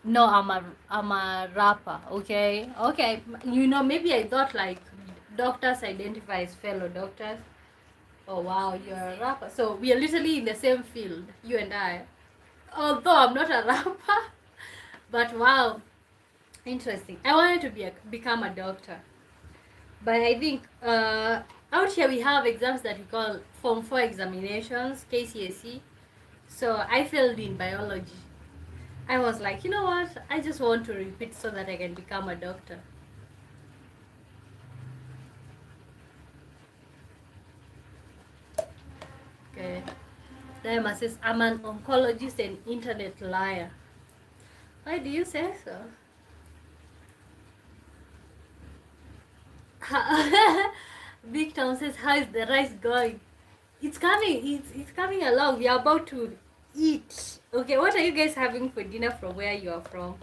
no, I'm a rapper. Okay. Okay. You know, maybe I thought like doctors identify as fellow doctors. Oh wow, you're a rapper. So we are literally in the same field, you and I. Although I'm not a rapper, but wow, interesting. I wanted to become a doctor, but I think out here we have exams that we call Form 4 examinations, KCSE. So I failed in biology. I was like, you know what? I just want to repeat so that I can become a doctor. Okay. Diana says, I'm an oncologist and internet liar. Why do you say so? Big Tom says, how is the rice going? It's coming. It's coming along. We are about to eat. Okay, what are you guys having for dinner from where you are from?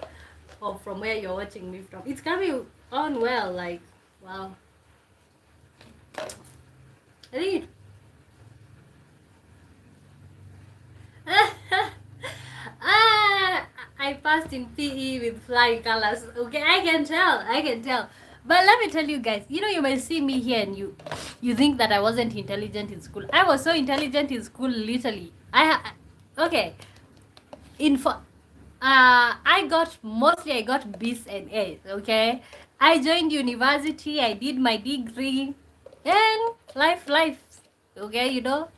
Or from where you're watching me from? It's coming on well, like, wow. I think I passed in PE with flying colors. Okay, I can tell. But let me tell you guys, you know, you might see me here and you think that I wasn't intelligent in school. I was so intelligent in school, literally. Okay. I got B's and A's, okay? I joined university, I did my degree, and life, okay, you know?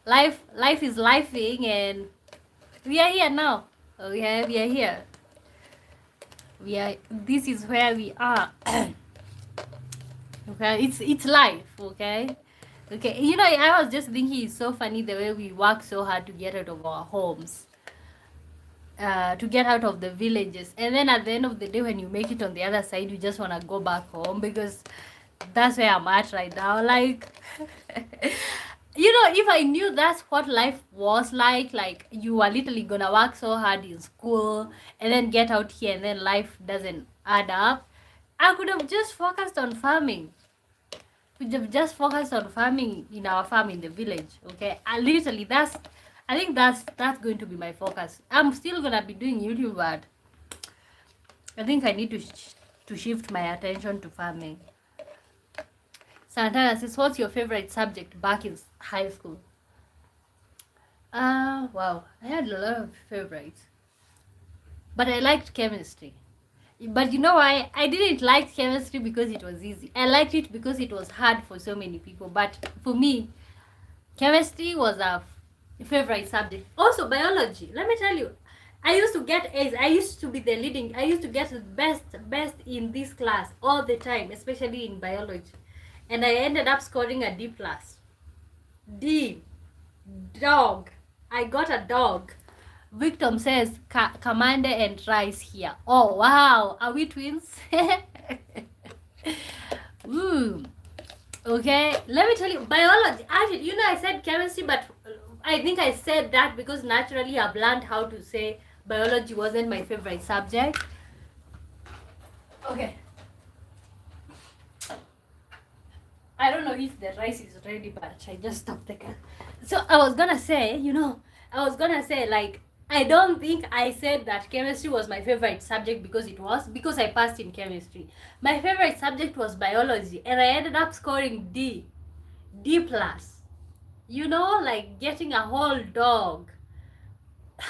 Life is lifing, and we are here now. Okay, we are here. This is where we are. Okay, it's life, okay? Okay, you know, I was just thinking it's so funny the way we work so hard to get out of our homes. To get out of the villages, and then at the end of the day when you make it on the other side, you just want to go back home, because that's where I'm at right now. Like You know, if I knew that's what life was like you are literally gonna work so hard in school and then get out here and then life doesn't add up, I could have just focused on farming. Could have just focused on farming in our farm in the village. Okay, literally, I think that's going to be my focus. I'm still gonna be doing YouTube, but I think I need to shift my attention to farming. Santana says, what's your favorite subject back in high school? Wow, I had a lot of favorites, but I liked chemistry. But you know why? I didn't like chemistry because it was easy. I liked it because it was hard for so many people. But for me, chemistry was a favorite subject. Also, biology. Let me tell you, I used to get A's. I used to be the leading. I used to get the best in this class all the time, especially in biology. And I ended up scoring a D plus. D. Dog. I got a dog. Victim says, Commander and Rice here. Oh, wow. Are we twins? Ooh. Okay. Let me tell you, biology. Actually, you know, I said chemistry, but I think I said that because naturally I've learned how to say biology wasn't my favorite subject. Okay. I don't know if the rice is ready, but I just stopped the car. So I was gonna say, like, I don't think I said that chemistry was my favorite subject because I passed in chemistry. My favorite subject was biology, and I ended up scoring D plus. You know, like getting a whole dog.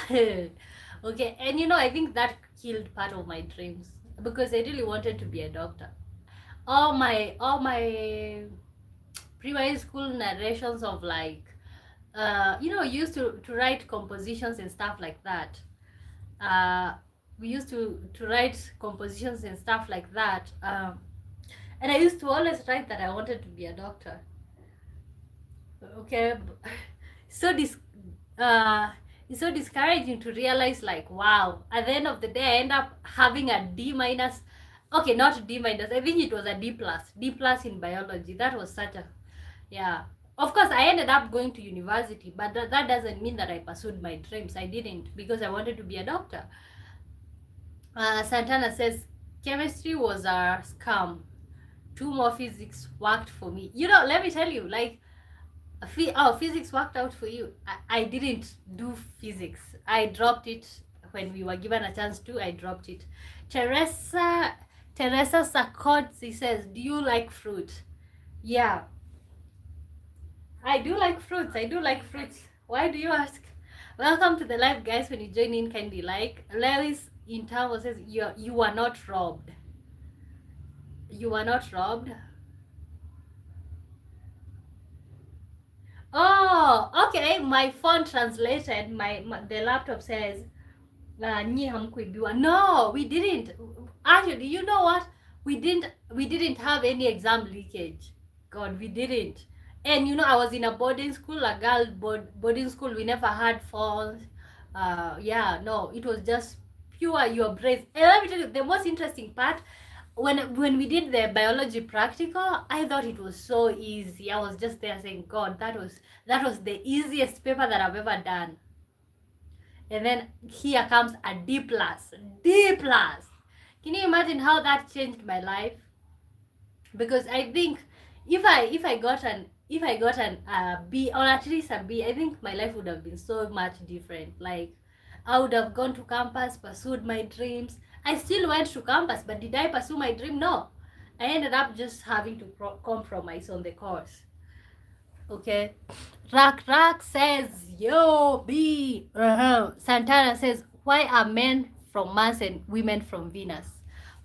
Okay, and you know, I think that killed part of my dreams because I really wanted to be a doctor. All my primary school narrations of like you know, used to write compositions and stuff like that. We used to write compositions and stuff like that, and I used to always write that I wanted to be a doctor. Okay. So this it's so discouraging to realize, like, wow, at the end of the day I end up having a D minus. Okay, not D minus, I think it was a D plus in biology. That was such a, yeah. Of course, I ended up going to university, but that doesn't mean that I pursued my dreams. I didn't, because I wanted to be a doctor. Santana says, chemistry was a scam. 2 more physics worked for me. You know, let me tell you, like, physics worked out for you. I didn't do physics. I dropped it when we were given a chance to. I dropped it. Teresa Sakotzi says, do you like fruit? Yeah, I do like fruits. Why do you ask? Welcome to the live, guys. When you join in, kindly like. Lewis in town says, you are not robbed. You are not robbed. Oh, okay. My phone translated. The laptop says, no, we didn't. Actually, you know what? We didn't have any exam leakage. God, we didn't. And you know, I was in a boarding school, a girl boarding school. We never had phones. Yeah, no, it was just pure your brains. And let me tell you, the most interesting part, when we did the biology practical, I thought it was so easy. I was just there saying, God, that was the easiest paper that I've ever done. And then here comes a D plus. Can you imagine how that changed my life? Because I think if I got an B, or at least a B, I think my life would have been so much different. Like, I would have gone to campus, pursued my dreams. I still went to campus, but did I pursue my dream? No. I ended up just having to compromise on the course. Okay. Rack says, yo, B. Santana says, why are men from Mars and women from Venus?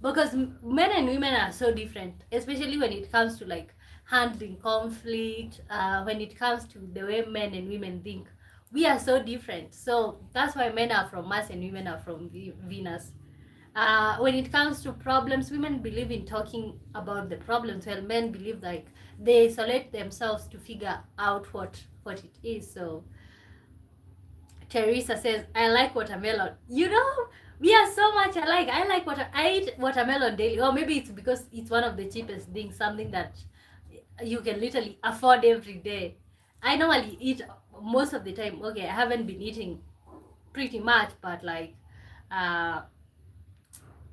Because men and women are so different, especially when it comes to like handling conflict, when it comes to the way men and women think. We are so different. So that's why men are from Mars and women are from Venus. When it comes to problems, women believe in talking about the problems, while men believe like they isolate themselves to figure out what it is. So Teresa says, I like watermelon. You know, we are so much alike. I eat watermelon daily. Or maybe it's because it's one of the cheapest things, something that you can literally afford every day. I normally eat most of the time. Okay, I haven't been eating pretty much, but like,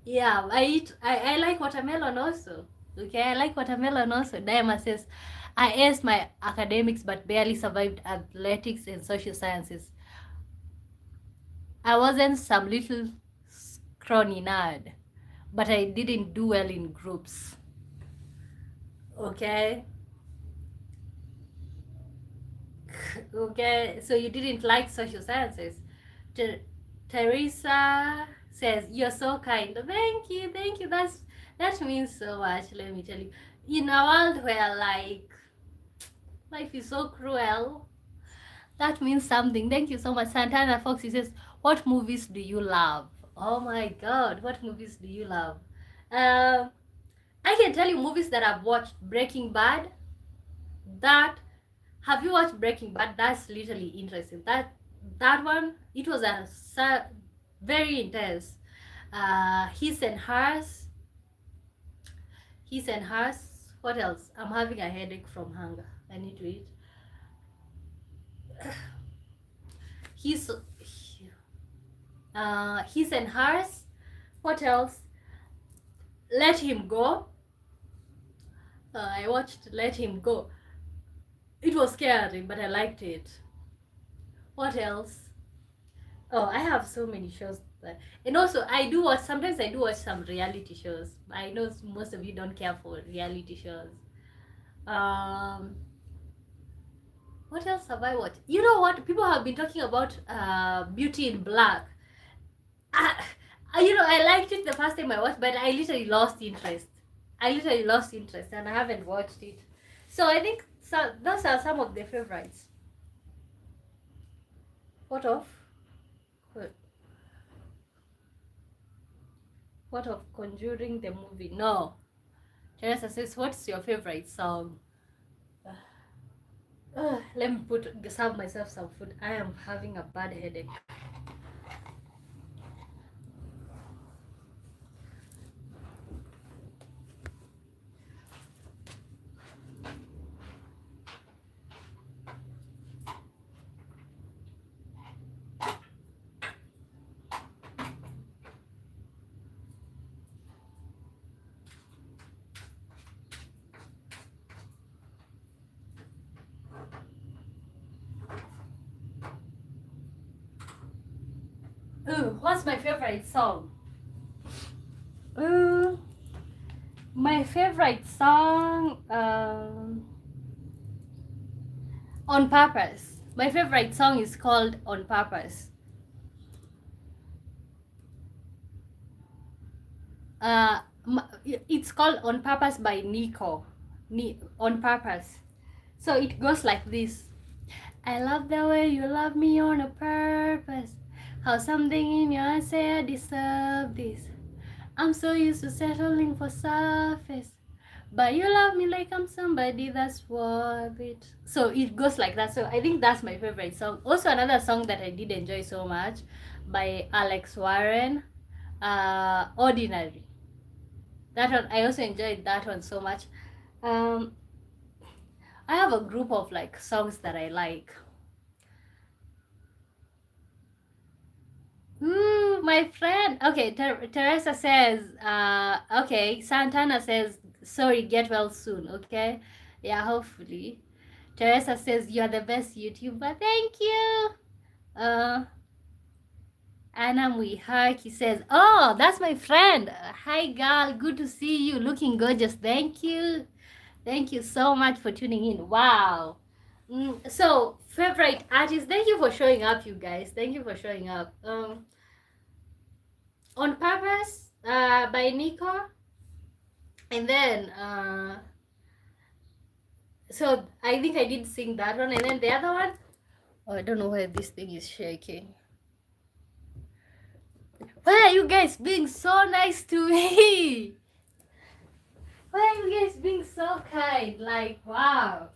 yeah, I like watermelon also. Okay, I like watermelon also. Diama says, I aced my academics but barely survived athletics and social sciences. I wasn't some little scrawny nerd, but I didn't do well in groups. Okay. Okay, so you didn't like social sciences. Teresa says, you're so kind. Thank you, thank you. That means so much, let me tell you. In a world where like life is so cruel, that means something. Thank you so much. Santana Foxy says, what movies do you love? Oh my god, what movies do you love? I can tell you movies that I've watched. Breaking Bad. That, have you watched Breaking Bad? That's literally interesting. That one, it was very intense. His and Hers. His and Hers. What else? I'm having a headache from hunger. I need to eat. His and Hers. What else? Let Him Go. I watched Let Him Go. It was scary, but I liked it. What else? Oh, I have so many shows. And also, sometimes I do watch some reality shows. I know most of you don't care for reality shows. What else have I watched? You know what? People have been talking about Beauty in Black. I liked it the first time I watched, but I literally lost interest. And I haven't watched it. So I think those are some of the favorites. What of Conjuring the movie? No. Teresa says, what's your favorite song? Let me serve myself some food. I am having a bad headache. What's my favorite song? My favorite song, On Purpose. My favorite song is called On Purpose. It's called On Purpose by Nico. On Purpose. So it goes like this. I love the way you love me on a purpose. How something in your eyes say I deserve this. I'm so used to settling for surface, but you love me like I'm somebody that's worth it. So it goes like that. So I think that's my favorite song. Also another song that I did enjoy so much by Alex Warren, Ordinary. That one, I also enjoyed that one so much. I have a group of like songs that I like. My friend. Okay, Teresa says, okay, Santana says, sorry, get well soon, okay? Yeah, hopefully. Teresa says, you're the best YouTuber. Thank you. Anna Muihaki says, oh, that's my friend. Hi, girl. Good to see you. Looking gorgeous. Thank you. Thank you so much for tuning in. Wow. So, favorite artist. Thank you for showing up, you guys. Thank you for showing up. On Purpose by Nico. And then, so I think I did sing that one. And then the other one, oh, I don't know why this thing is shaking. Why are you guys being so nice to me? Why are you guys being so kind? Like, wow.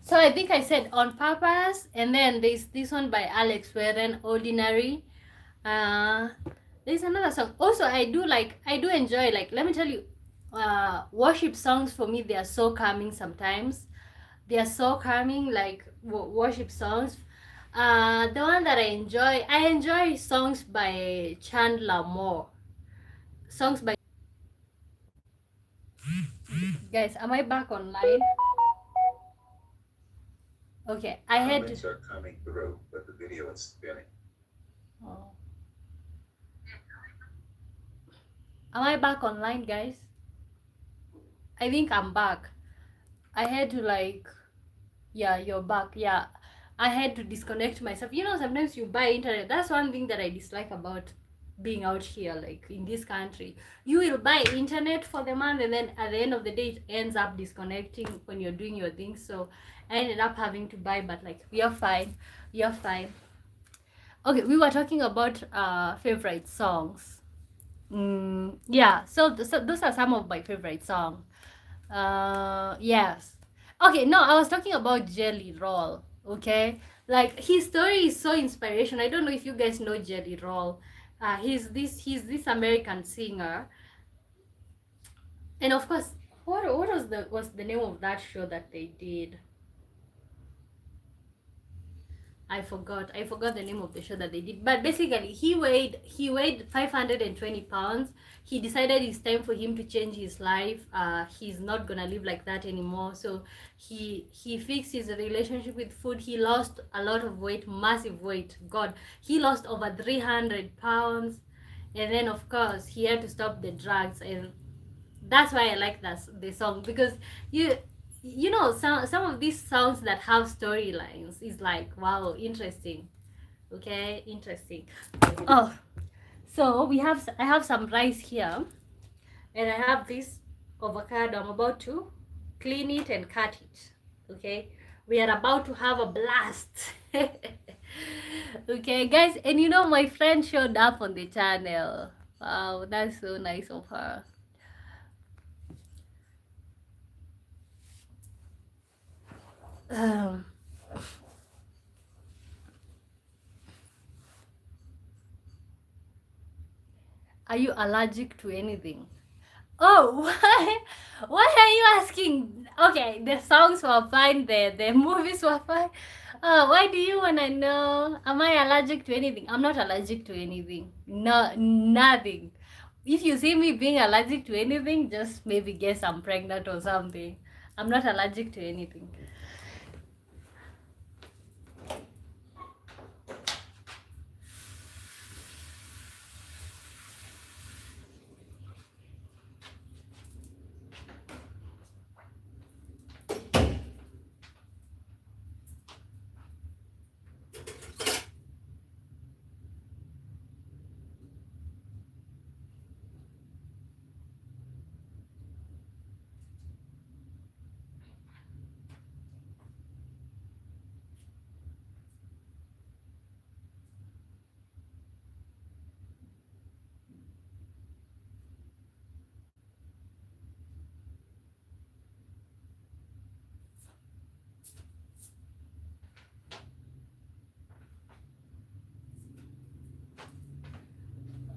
So I think I said On Purpose, and then there's this one by Alex Warren, Ordinary. Uh, there's another song. Also, I do enjoy, like, let me tell you, worship songs for me, they are so calming sometimes. They are so calming, like worship songs. The one that I enjoy songs by Chandler Moore. Songs by guys, am I back online? Okay, I had Comments are coming through, but the video is spinning. oh. Am I back online, guys? I think I'm back. I had to like, yeah, you're back. Yeah, I had to disconnect myself. You know, sometimes you buy internet. That's one thing that I dislike about being out here, like in this country. You will buy internet for the month, and then at the end of the day, it ends up disconnecting when you're doing your things. So I ended up having to buy, but like, we are fine. We are fine. Okay, we were talking about favorite songs. Yeah, so those are some of my favorite songs. Yes. Okay, no, I was talking about Jelly Roll. Okay, like his story is so inspirational. I don't know if you guys know Jelly Roll. He's this American singer, and of course, what was the name of that show that they did? I forgot the name of the show that they did. But basically, he weighed 520 pounds. He decided it's time for him to change his life. He's not gonna live like that anymore. So he fixed his relationship with food. He lost a lot of weight, massive weight. God, he lost over 300 pounds. And then of course he had to stop the drugs, and that's why I like the song, because you know, some of these songs that have storylines is like, wow, interesting. Okay, interesting. Oh, so I have some rice here, and I have this avocado. I'm about to clean it and cut it. Okay, we are about to have a blast. Okay, guys, and you know, my friend showed up on the channel. Wow, that's so nice of her. Um, are you allergic to anything? Oh, why are you asking? Okay, the songs were fine, the movies were fine. Why do you wanna know? Am I allergic to anything? I'm not allergic to anything. No, nothing. If you see me being allergic to anything, just maybe guess I'm pregnant or something. I'm not allergic to anything.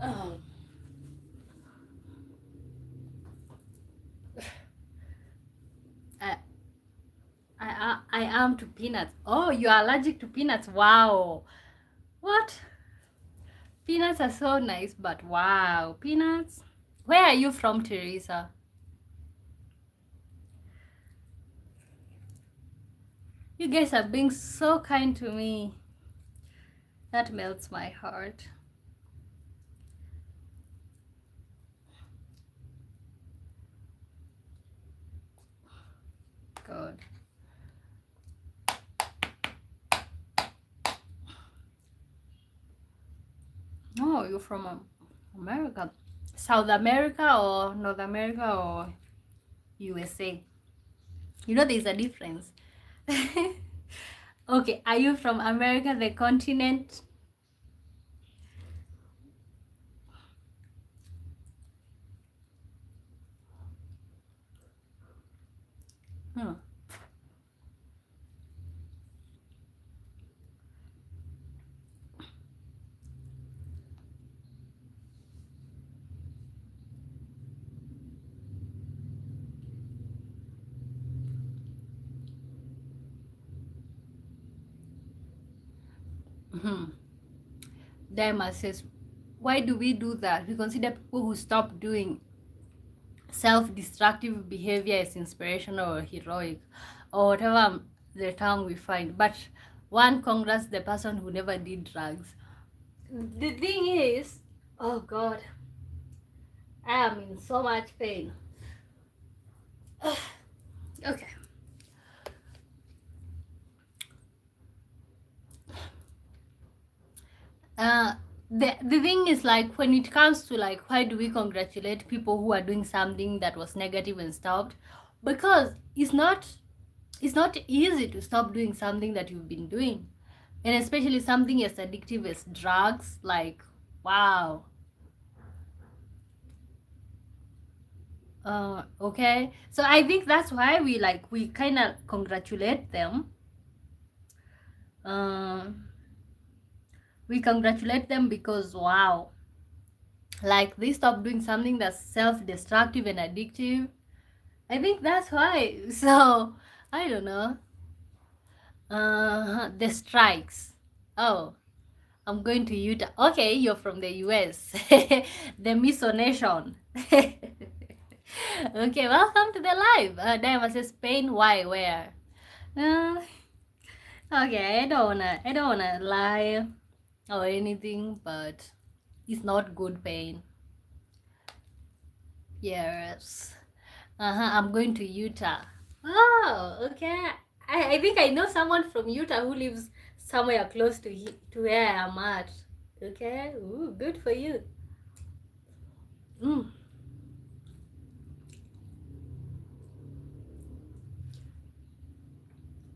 Oh. I, I am to peanuts. Oh, you are allergic to peanuts. Wow. What? Peanuts are so nice, but wow, peanuts. Where are you from, Teresa? You guys are being so kind to me. That melts my heart. God. Oh, you're from America. South America or North America or USA? You know there's a difference. Okay, are you from America, the continent? Hmm. Diamond says, why do we do that? We consider people who stop doing self-destructive behavior as inspirational or heroic, or whatever the term we find. But one congrats the person who never did drugs. The thing is, oh God, I am in so much pain. Okay. The thing is, like, when it comes to like why do we congratulate people who are doing something that was negative and stopped? Because it's not easy to stop doing something that you've been doing, and especially something as addictive as drugs. Like, wow. Okay, so I think that's why we kind of congratulate them. We congratulate them because, wow, like, they stop doing something that's self-destructive and addictive. I think that's why. So I don't know. The strikes. Oh, I'm going to Utah. Okay, you're from the US. The Miso Nation. Okay, welcome to the live. Diamond says, pain, why, where? Uh, okay, I don't wanna lie or anything, but it's not good pain. Yes. I'm going to Utah. Oh, okay. I think I know someone from Utah who lives somewhere close to where I'm at. Okay. Ooh, good for you.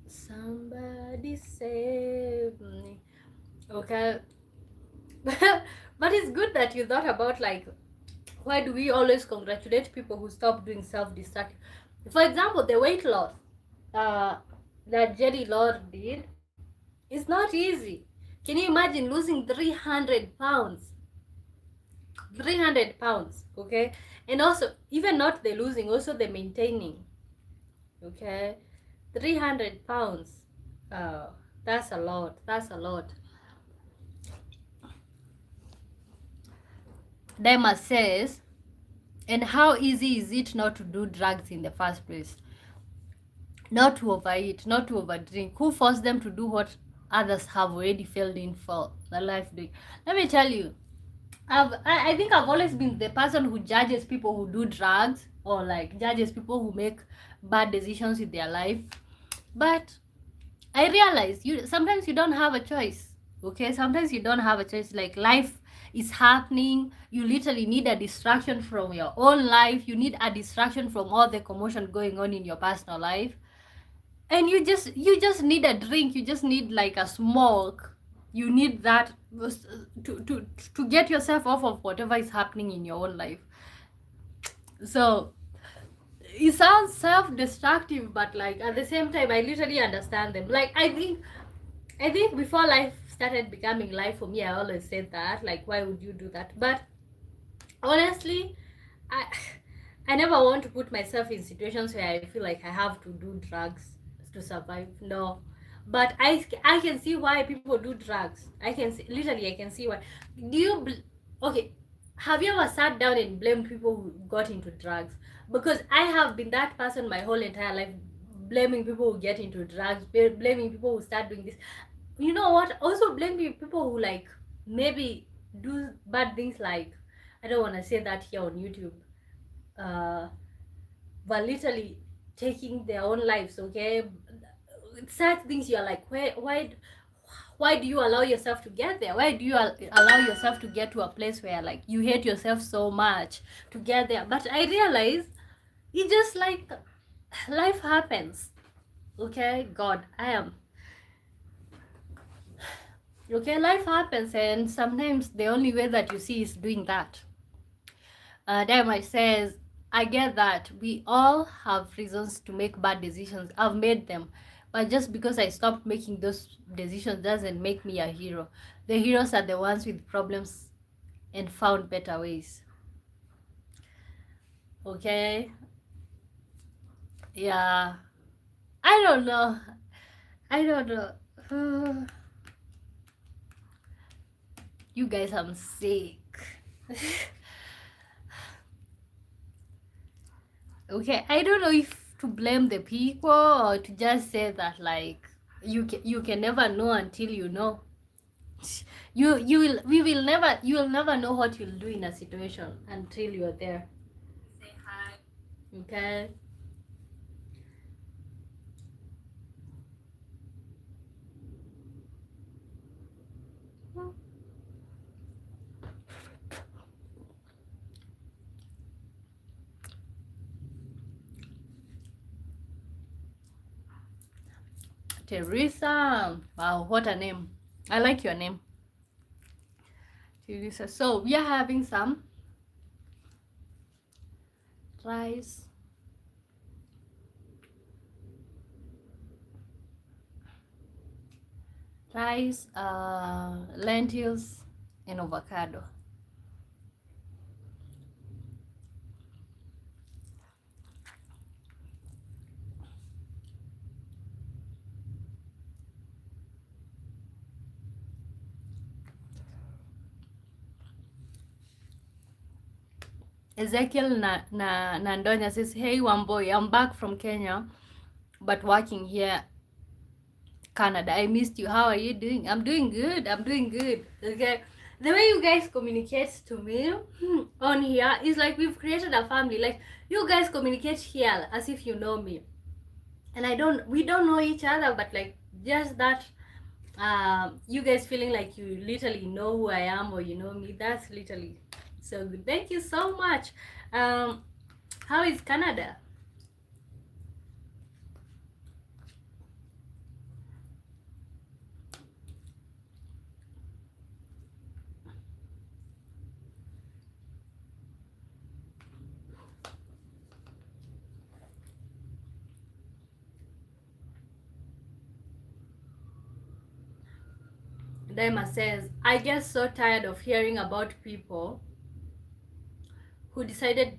Somebody save me. Okay. But it's good that you thought about, like, why do we always congratulate people who stop doing self-destructive? For example, the weight loss that Jerry Lord did is not easy. Can you imagine losing 300 pounds? 300 pounds, okay? And also, even not the losing, also the maintaining, okay? 300 pounds. That's a lot. That's a lot. Dema says, and how easy is it not to do drugs in the first place? Not to overeat, not to overdrink. Who forced them to do what others have already failed in for their life doing? Let me tell you, I think I've always been the person who judges people who do drugs, or like judges people who make bad decisions with their life. But I realize sometimes you don't have a choice. Okay, sometimes you don't have a choice. Like, life is happening. You literally need a distraction from your own life. You need a distraction from all the commotion going on in your personal life. And you just need a drink. You just need like a smoke. You need that to get yourself off of whatever is happening in your own life. So it sounds self-destructive, but like at the same time I literally understand them. Like, I think before life started becoming life for me, I always said that, like, why would you do that? But honestly, i I never want to put myself in situations where I feel like I have to do drugs to survive. No. But I can see why people do drugs. I can see, literally I can see why. Do you okay, have you ever sat down and blamed people who got into drugs? Because I have been that person my whole entire life, blaming people who get into drugs, blaming people who start doing this. You know what? Also blaming people who, like, maybe do bad things. Like, I don't want to say that here on YouTube, but literally taking their own lives. Okay, such things, you're like, why do you allow yourself to get there? Why do you allow yourself to get to a place where, like, you hate yourself so much to get there? But I realize it just, like, life happens. Okay, God, I am okay. Life happens, and sometimes the only way that you see is doing that. Dynamite says, I get that. We all have reasons to make bad decisions. I've made them. But just because I stopped making those decisions doesn't make me a hero. The heroes are the ones with problems and found better ways. Okay? Yeah. I don't know. You guys, I'm sick. Okay, I don't know if to blame the people or to just say that like you can never know until you know. You will never know what you'll do in a situation until you're there. Say hi. Okay. Teresa. Wow, what a name. I like your name. Teresa. So we are having some rice, lentils, and avocado. Ezekiel Nandonya says, "Hey, Wamboi, I'm back from Kenya, but working here, Canada. I missed you. How are you doing?" I'm doing good. I'm doing good. Okay. The way you guys communicate to me on here is like we've created a family. Like you guys communicate here as if you know me, and we don't know each other, but like just that. You guys feeling like you literally know who I am or you know me. That's literally so good. Thank you so much. How is Canada? Daima says, I get so tired of hearing about people who decided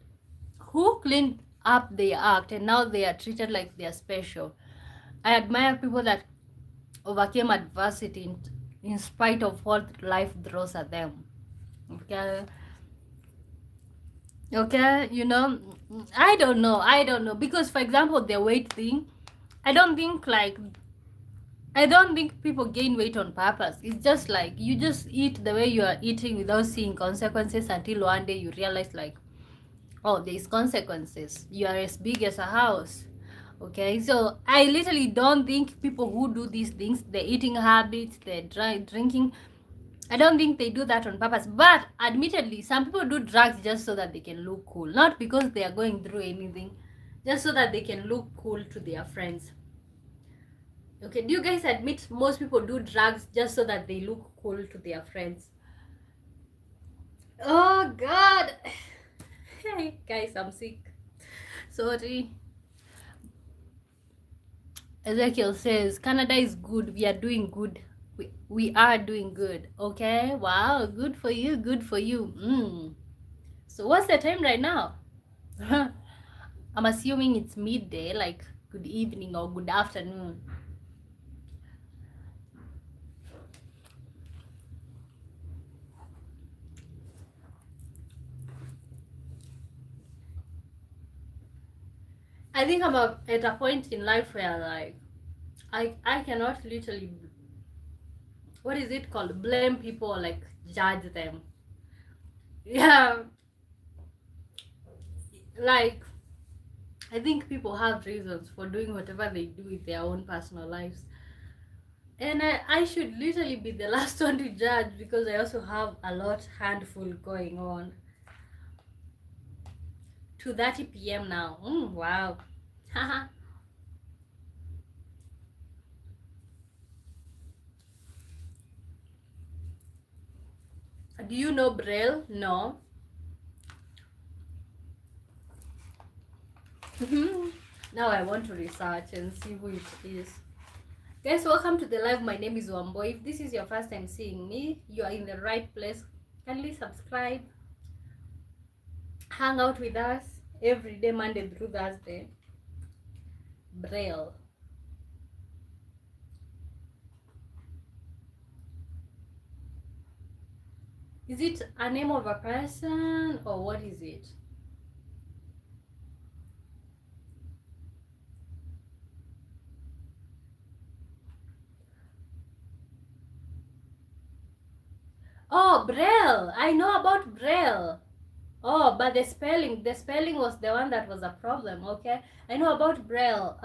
who cleaned up their act and now they are treated like they are special. I admire people that overcame adversity in spite of what life throws at them. Okay. Okay, I don't know because for example the weight thing, I don't think like I don't think people gain weight on purpose. It's just like you just eat the way you are eating without seeing consequences until one day you realize like, oh, there's consequences. You are as big as a house. Okay, so I literally don't think people who do these things, the eating habits, the drinking, I don't think they do that on purpose. But admittedly, some people do drugs just so that they can look cool, not because they are going through anything, just so that they can look cool to their friends. Okay, do you guys admit most people do drugs just so that they look cool to their friends? Oh God. Hey guys, I'm sick. Sorry. Ezekiel says Canada is good. We are doing good. We are doing good. Okay. Wow. Good for you. Good for you. So what's the time right now? I'm assuming it's midday, like good evening or good afternoon. I think I'm at a point in life where like I cannot literally, what is it called, blame people or like judge them. Yeah, like I think people have reasons for doing whatever they do with their own personal lives, and I should literally be the last one to judge because I also have a lot handful going on. 2:30 p.m. now. Wow. Haha. Do you know Braille? No. Now I want to research and see who it is. Guys, welcome to the live. My name is Wamboi. If this is your first time seeing me, you are in the right place. Kindly subscribe. Hang out with us every day, Monday through Thursday. Braille. Is it a name of a person or what is it? Oh, Braille. I know about Braille. Oh, but the spelling was the one that was a problem. Okay, I know about Braille.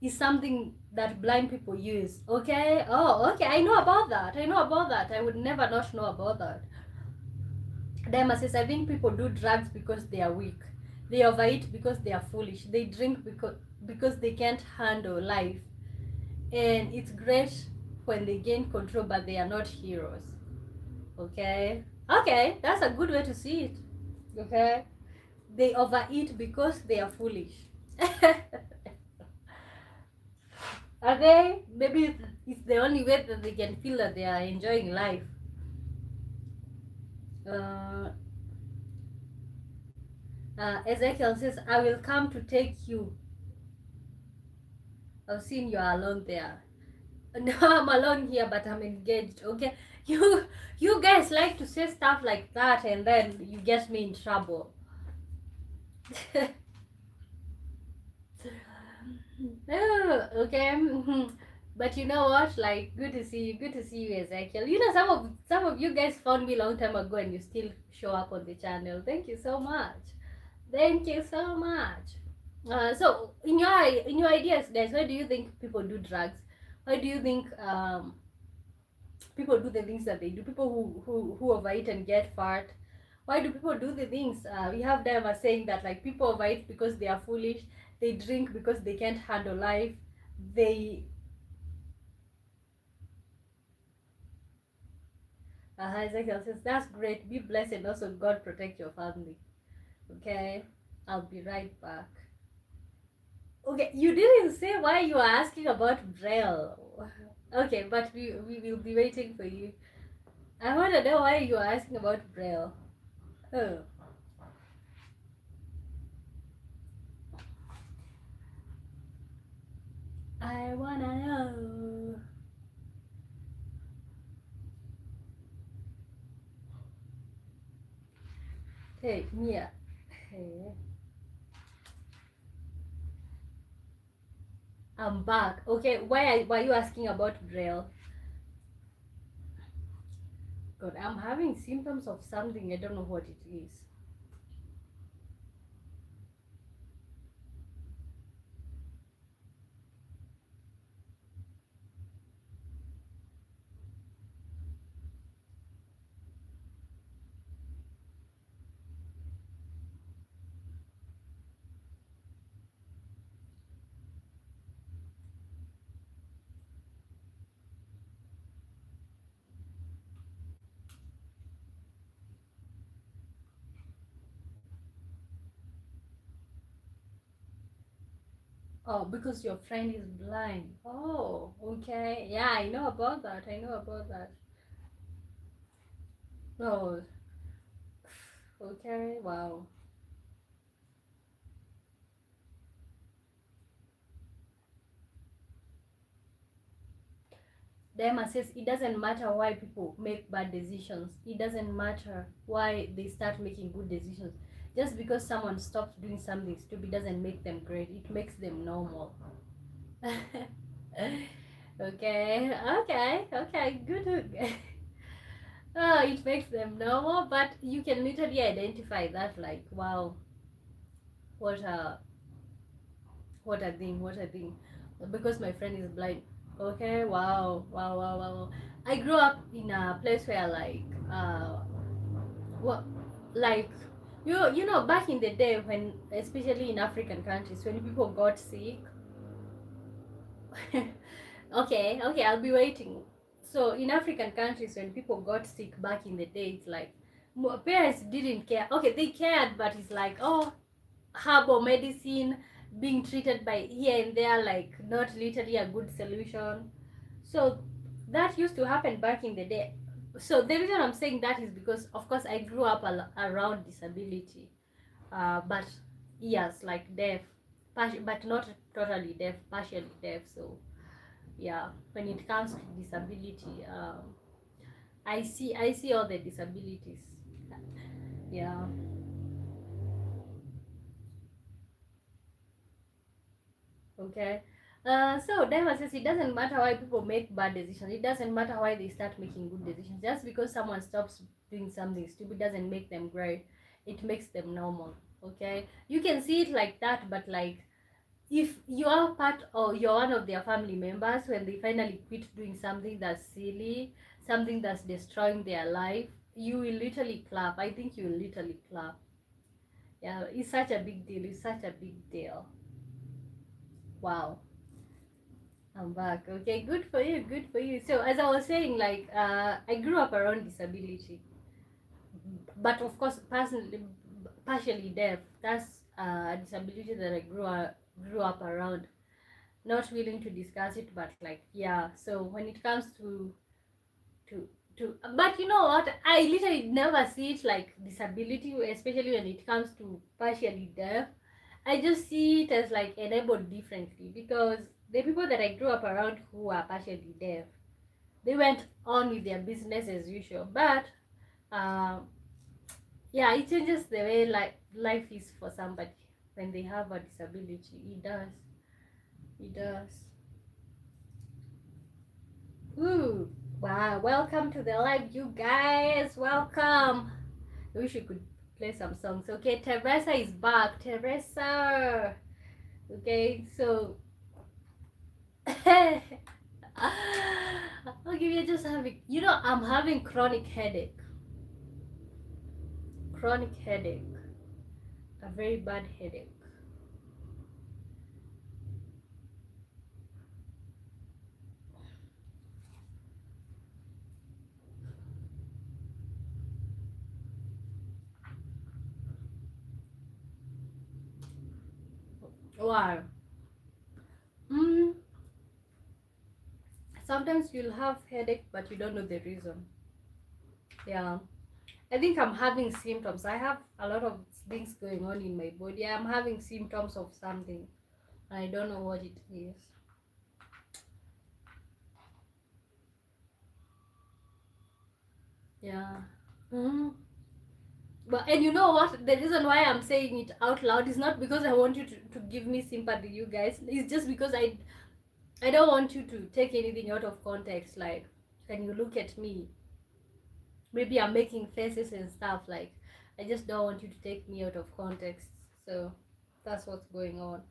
Is something that blind people use. Okay. Oh, okay. I know about that. I know about that. I would never not know about that. Dema says, I think people do drugs because they are weak. They overeat because they are foolish. They drink because they can't handle life. And it's great when they gain control, but they are not heroes. Okay. Okay, that's a good way to see it. Okay. They overeat because they are foolish. Okay, maybe it's the only way that they can feel that they are enjoying life. Uh, Ezekiel says, I will come to take you. I've seen you are alone there. No, I'm alone here, but I'm engaged. Okay, you guys like to say stuff like that, and then you get me in trouble. Oh, okay. But you know what? Like, good to see you. Good to see you, Ezekiel. You know, some of you guys found me a long time ago, and you still show up on the channel. Thank you so much. Thank you so much. So, in your ideas, guys, why do you think people do drugs? Why do you think people do the things that they do? People who overeat and get fat. Why do people do the things? We have them as saying that like people overeat because they are foolish. They drink because they can't handle life. They Ezekiel says that's great. Be blessed and also God protect your family. Okay, I'll be right back. Okay, you didn't say why you are asking about Braille. Okay, but we will be waiting for you. I want to know why you are asking about Braille. Oh. I wanna know. Hey, Mia. Hey. I'm back. Okay, why are you asking about Braille? God, I'm having symptoms of something. I don't know what it is. Oh, because your friend is blind. Oh, okay. Yeah, I know about that. I know about that. Oh, okay. Wow. Dema says it doesn't matter why people make bad decisions. It doesn't matter why they start making good decisions. Just because someone stops doing something stupid doesn't make them great. It makes them normal. Okay, okay, good. Oh, it makes them normal, but you can literally identify that like, wow, what a what a thing. Because my friend is blind. Okay, wow, wow, wow, wow. I grew up in a place where like what like you know back in the day when especially in African countries when people got sick. Okay, I'll be waiting. So in African countries, when people got sick back in the day, it's like parents didn't care. Okay, they cared, but it's like, oh, herbal medicine being treated by here and there, like not literally a good solution. So that used to happen back in the day. So the reason I'm saying that is because, of course, I grew up around disability, but yes, like deaf, but not totally deaf, partially deaf. So yeah, when it comes to disability, I see all the disabilities. Yeah. Okay. So Diamond says it doesn't matter why people make bad decisions. It doesn't matter why they start making good decisions. Just because someone stops doing something stupid doesn't make them great. It makes them normal. Okay. You can see it like that, but like if you are part or you're one of their family members, when they finally quit doing something that's silly, something that's destroying their life, you will literally clap. I think you will literally clap. Yeah, it's such a big deal. It's such a big deal. Wow. I'm back. Okay, good for you. Good for you. So as I was saying, like I grew up around disability, but of course, personally, partially deaf. That's a disability that I grew up around. Not willing to discuss it, but like yeah. So when it comes to but you know what? I literally never see it like disability, especially when it comes to partially deaf. I just see it as like enabled differently because the people that I grew up around who are partially deaf, they went on with their business as usual. But um, yeah, it changes the way like life is for somebody when they have a disability. It does. It does. Ooh, wow! Welcome to the live, you guys. Welcome. I wish we could play some songs. Okay, Teresa is back. Teresa. Okay, so okay, we're just having. You know, I'm having chronic headache. Chronic headache. A very bad headache. Why? Mm, sometimes you'll have headache, but you don't know the reason. Yeah. I think I'm having symptoms. I have a lot of things going on in my body. I'm having symptoms of something. I don't know what it is. Yeah. Hmm. But and you know what? The reason why I'm saying it out loud is not because I want you to give me sympathy, you guys. It's just because I don't want you to take anything out of context. Like, when you look at me, maybe I'm making faces and stuff. Like, I just don't want you to take me out of context. So that's what's going on.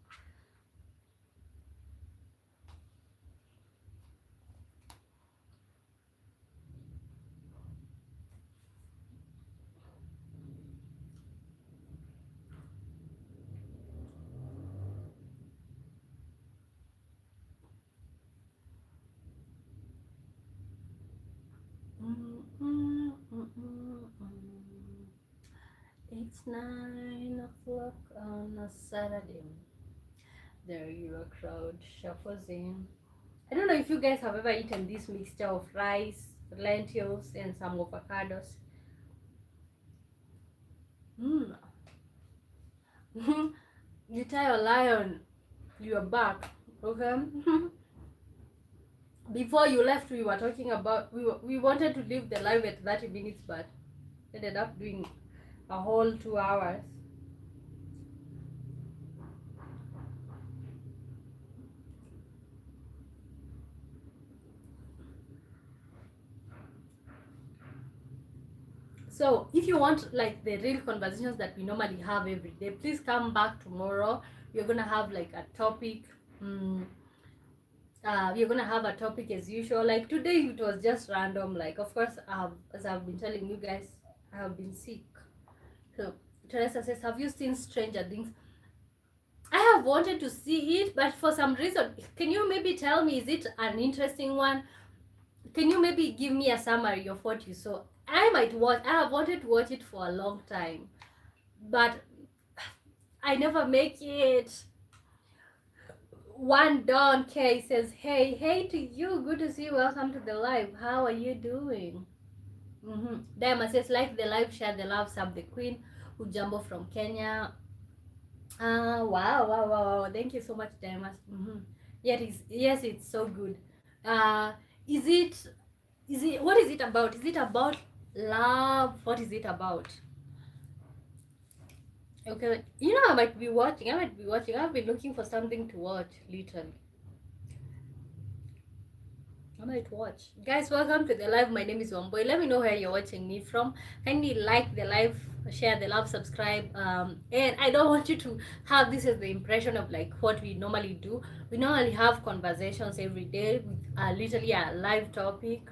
Mm, mm, mm, mm, mm. It's 9 o'clock on a Saturday. There your crowd shuffles in. I don't know if you guys have ever eaten this mixture of rice, lentils, and some avocados. Mm. You tie your lion your back, okay? Before you left, we were talking about we wanted to leave the live at 30 minutes, but ended up doing a whole 2 hours. So if you want like the real conversations that we normally have every day, please come back tomorrow. We're gonna have like a topic. Mm, we're gonna have a topic as usual. Like today, it was just random. Like of course, as I've been telling you guys, I have been sick. So Teresa says, "Have you seen Stranger Things?" I have wanted to see it, but for some reason, can you maybe tell me, is it an interesting one? Can you maybe give me a summary of what you saw? I might watch. I have wanted to watch it for a long time, but I never make it. One Don K says, hey to you. Good to see you. Welcome to the live. How are you doing? Diamond says, like the live, share the love, sub the queen. Ujambo from Kenya. Wow. Thank you so much, Diamond. Yes, it's so good. Uh, is it Is it, what is it about? Is it about love? What is it about? Okay, you know, I might be watching. I've been looking for something to watch, literally. I might watch. Guys, welcome to the live. My name is Wamboy. Let me know where you're watching me from. Kindly like the live, share the love, subscribe. And I don't want you to have this as the impression of like what we normally do. We normally have conversations every day with literally a live topic.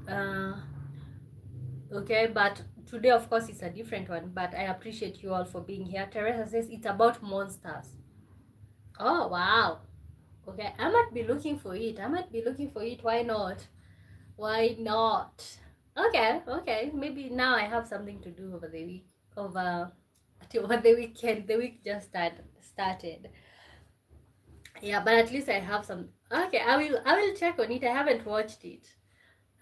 Uh, okay, but today, of course, it's a different one. But I appreciate you all for being here. Teresa says it's about monsters. Oh, wow. Okay, I might be looking for it. Why not? Why not? Okay. Maybe now I have something to do over the week. Over the weekend. The week just started. Yeah, but at least I have some. Okay, I will check on it. I haven't watched it.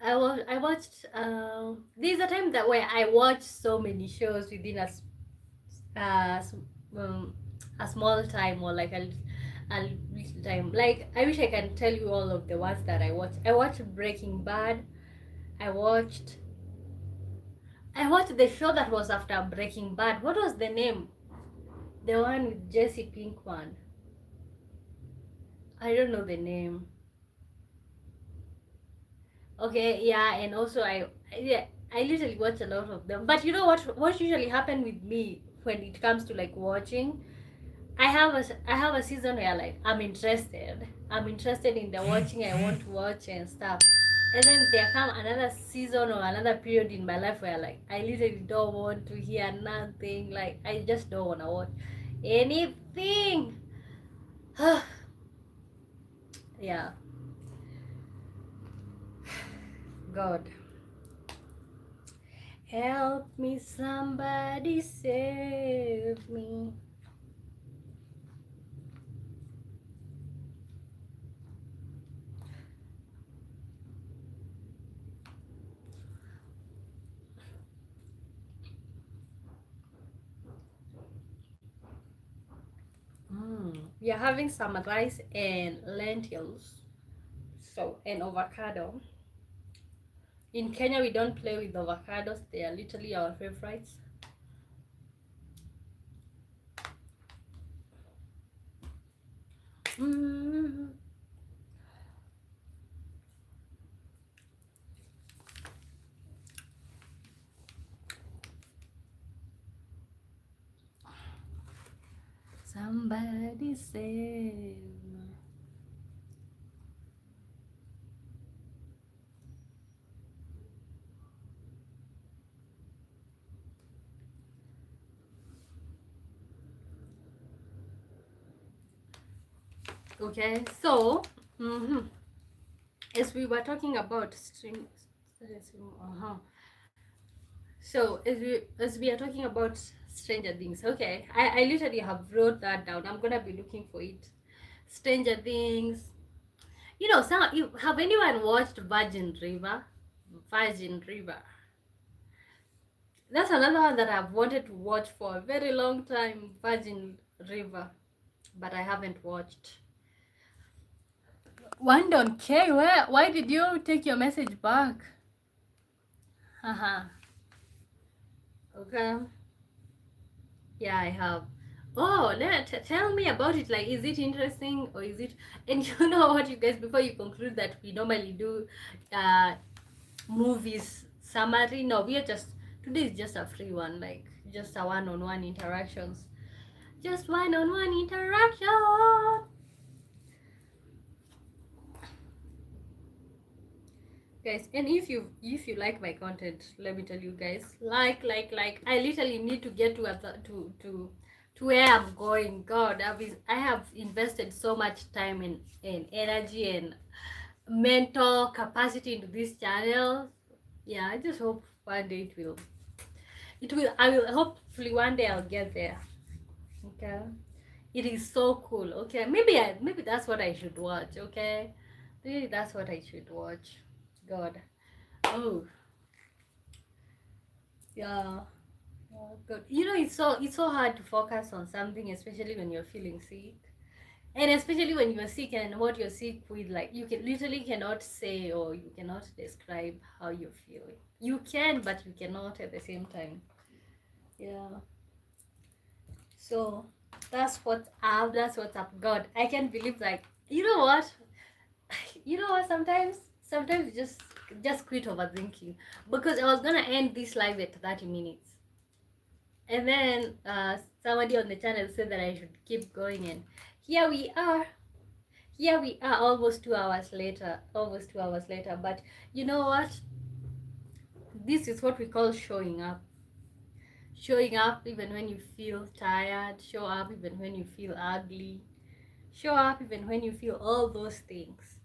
I watched. There's a time that where I watched so many shows within uh, um, a small time, or like a little time. Like, I wish I can tell you all of the ones that I watched. I watched Breaking Bad. I watched the show that was after Breaking Bad. What was the name? The one with Jesse Pinkman. I don't know the name. Okay, yeah, and also I literally watch a lot of them. But you know what usually happen with me when it comes to like watching? I have a season where like I'm interested. I'm interested in the watching. I want to watch and stuff. And then there come another season or another period in my life where like I literally don't want to hear nothing. Like, I just don't wanna watch anything. Yeah. God. Help me, somebody save me. We are having some rice and lentils, so, and avocado. In Kenya, we don't play with avocados. They are literally our favorites. Mm. Somebody save me. Okay, so as we were talking about so as we are talking about Stranger Things. Okay, I literally have wrote that down. I'm gonna be looking for it. Stranger Things. You know, have anyone watched Virgin River? Virgin River. That's another one that I've wanted to watch for a very long time. Virgin River, but I haven't watched. One don't care. Why did you take your message back? Haha. Okay. Yeah, I have. Oh, tell me about it. Like, is it interesting or is it? And you know what, you guys? Before you conclude that we normally do, movies summary. No, we are just today is just a free one, like just a one-on-one interactions. Just one-on-one interaction. Guys, and if you like my content, let me tell you guys, like I literally need to get to where I'm going. God, I have invested so much time and energy and mental capacity into this channel. Yeah, I just hope one day I will, hopefully one day I'll get there. Okay, it is so cool. Okay, maybe that's what I should watch. Okay, maybe that's what I should watch. God. Oh, yeah. Oh, God. You know, it's so hard to focus on something, especially when you're feeling sick. And especially when you're sick and what you're sick with, like you can literally cannot say or you cannot describe how you're feeling. You can, but you cannot at the same time. Yeah. So that's what's up. That's what's up. God, I can't believe, like, you know what? You know what? Sometimes just quit overthinking, because I was gonna end this live at 30 minutes, and then somebody on the channel said that I should keep going, and here we are. Here we are, almost 2 hours later. Almost 2 hours later. But you know what? This is what we call showing up. Showing up even when you feel tired. Show up even when you feel ugly. Show up even when you feel all those things.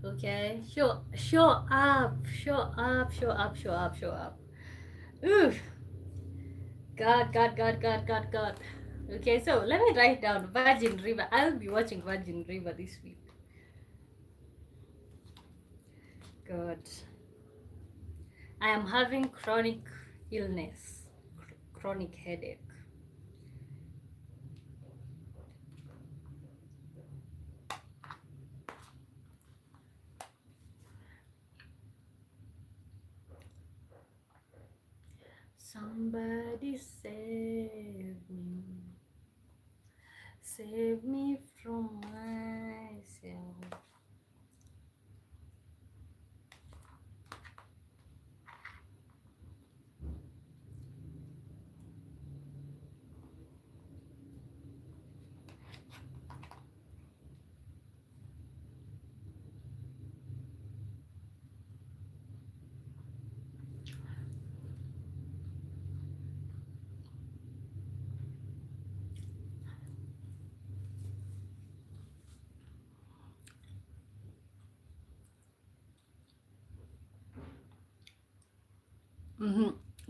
Okay? Show up. Show up. Show up. Show up. Show up. Oof. God. Okay, so let me write down Virgin River. I'll be watching Virgin River this week. God. I am having chronic illness, chronic headache. Somebody save me from myself.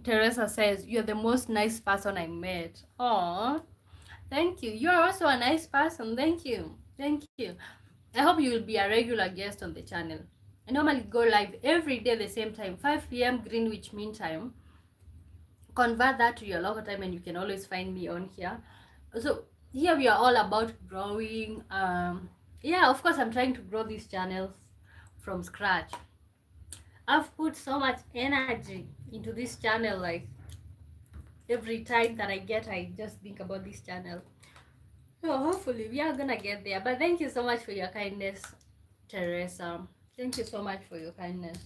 Teresa says, "You're the most nice person I met." Oh, thank you. You're also a nice person. Thank you. Thank you. I hope you will be a regular guest on the channel. I normally go live every day at the same time, 5 p.m. Greenwich Mean Time. Convert that to your local time and you can always find me on here. So here we are all about growing. Yeah, of course I'm trying to grow these channels from scratch. I've put so much energy into this channel, like every time that I just think about this channel. So hopefully we are gonna get there. But thank you so much for your kindness, Teresa. Thank you so much for your kindness.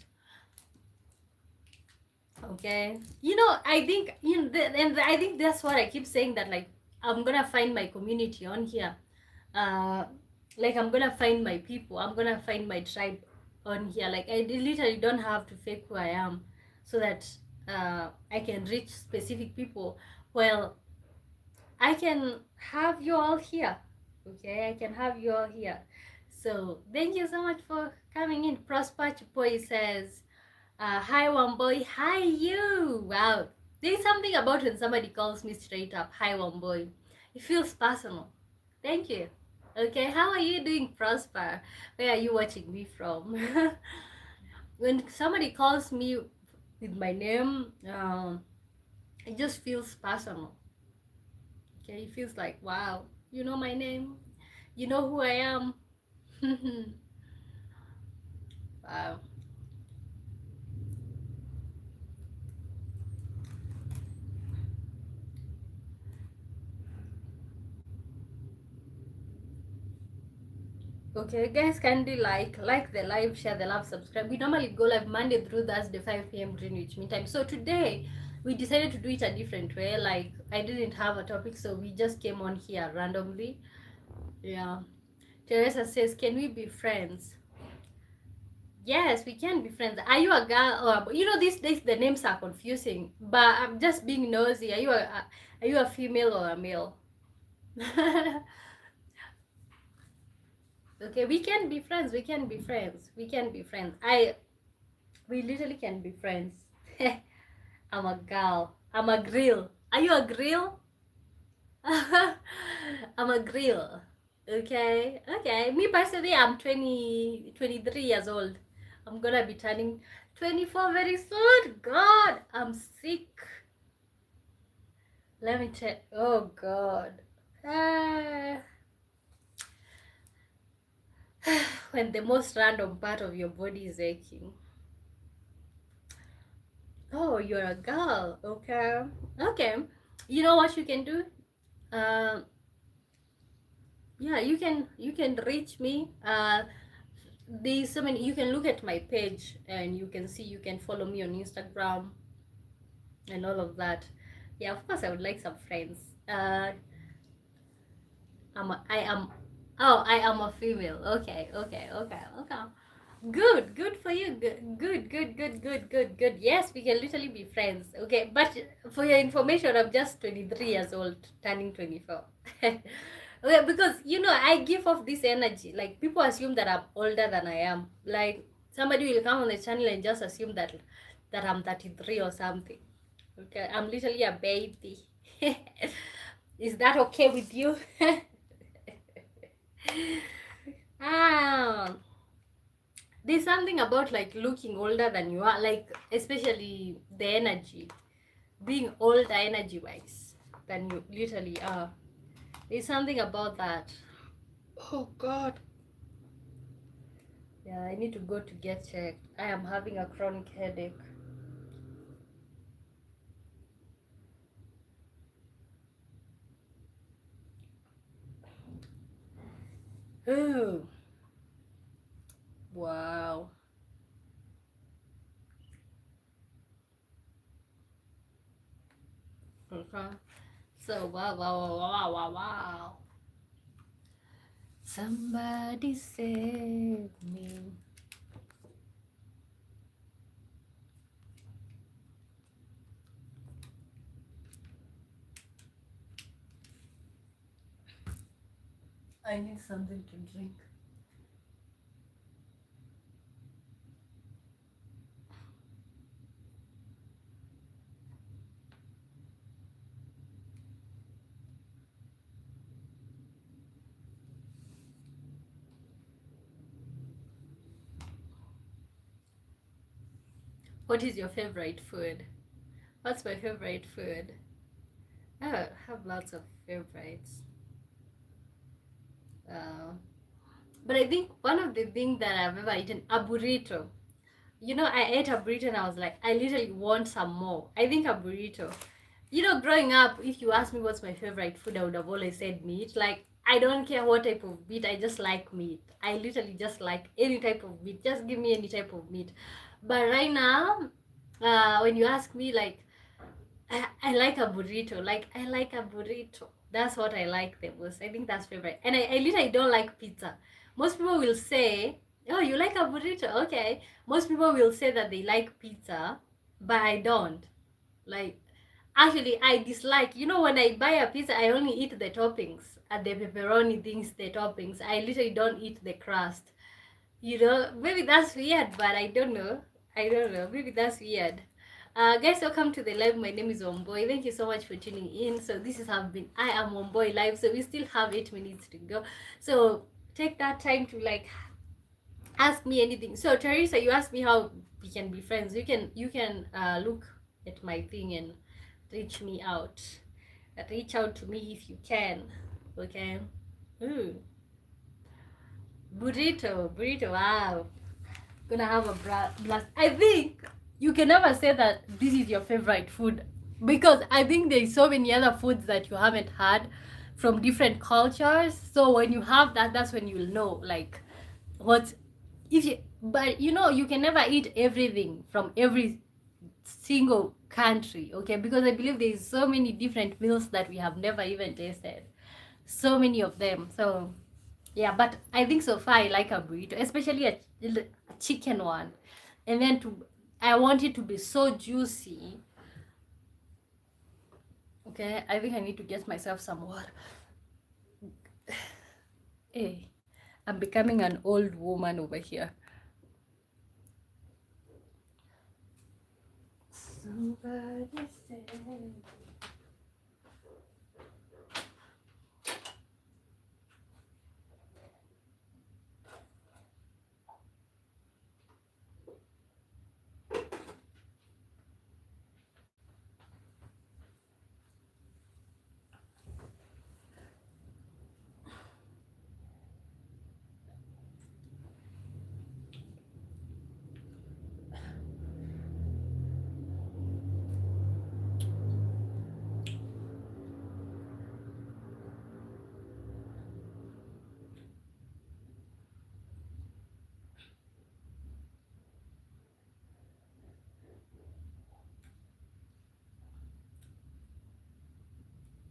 Okay, you know, I think, you know, and I think that's what I keep saying, that like I'm gonna find my community on here. uh like I'm gonna find my people, I'm gonna find my tribe on here. Like I literally don't have to fake who I am, so that I can reach specific people. Well, I can have you all here. Okay, I can have you all here. So thank you so much for coming in. Prosper Chupoi says, hi Wamboy, hi you. Wow, there's something about when somebody calls me straight up, hi Wamboy. It feels personal. Thank you. Okay, how are you doing, Prosper? Where are you watching me from? When somebody calls me with my name, it just feels personal. Okay, it feels like, wow, you know my name, you know who I am. Wow. Okay, guys, kindly like the live, share the love, subscribe. We normally go live Monday through Thursday, 5 p.m. Greenwich Mean Time. So today we decided to do it a different way. Like I didn't have a topic, so we just came on here randomly. Yeah. Teresa says, "Can we be friends?" Yes, we can be friends. Are you a girl or you know, these days the names are confusing? But I'm just being nosy. Are you a female or a male? Okay, we can be friends. We can be friends. We can be friends. We literally can be friends. I'm a girl. I'm a grill. Are you a grill? I'm a grill. Okay. Okay. Me personally, I'm 23 years old. I'm gonna be turning 24 very soon. God, I'm sick. Let me check. Oh God. Uh, when the most random part of your body is aching. Oh, you're a girl. Okay. Okay. You know what you can do? Uh, yeah, you can reach me. There's so many. You can look at my page and you can see. You can follow me on Instagram and all of that. Yeah, of course I would like some friends. I am. Oh, I am a female. Okay, okay, okay, okay. Good for you. Good. Yes, we can literally be friends. Okay, but for your information, I'm just 23 years old, turning 24. Okay, because I give off this energy. Like, people assume that I'm older than I am. Like, somebody will come on the channel and just assume that I'm 33 or something. Okay, I'm literally a baby. Is that okay with you? Ah, there's something about like looking older than you are, like especially the energy, being older energy wise than you literally are. There's something about that. Oh God. Yeah, I need to go to get checked. I am having a chronic headache. Oh, wow. Okay. So wow. Somebody save me. I need something to drink. What is your favorite food? What's my favorite food? I have lots of favorites. Uh, but I think one of the things that I've ever eaten, a burrito. I ate a burrito and I was like, I literally want some more. I think a burrito. Growing up, if you ask me what's my favorite food, I would have always said meat. Like, I don't care what type of meat, I just like meat. I literally just like any type of meat. Just give me any type of meat. But right now, when you ask me, like, I like a burrito. Like, I like a burrito. That's what I like the most. I think that's favorite. And I literally don't like pizza. Most people will say, oh, you like a burrito? Okay. Most people will say that they like pizza, but I don't. Like, actually, I dislike, when I buy a pizza, I only eat the toppings. And the pepperoni things, the toppings. I literally don't eat the crust. Maybe that's weird, but I don't know. I don't know. Maybe that's weird. Guys, welcome to the live. My name is Omboy. Thank you so much for tuning in. So this is have been I am Omboy live. So we still have 8 minutes to go. So take that time to like ask me anything. So Teresa, you asked me how we can be friends. You can look at my thing and reach me out. Reach out to me if you can. Okay. Ooh. Burrito. Wow. Gonna have a blast. I think you can never say that this is your favorite food, because I think there's so many other foods that you haven't had from different cultures. So when you have that, that's when you'll know like what if you. But you can never eat everything from every single country, okay? Because I believe there's so many different meals that we have never even tasted. So many of them. So yeah, but I think so far I like a burrito, especially a chicken one. And then I want it to be so juicy. Okay, I think I need to get myself some water. Hey, I'm becoming an old woman over here. Somebody said.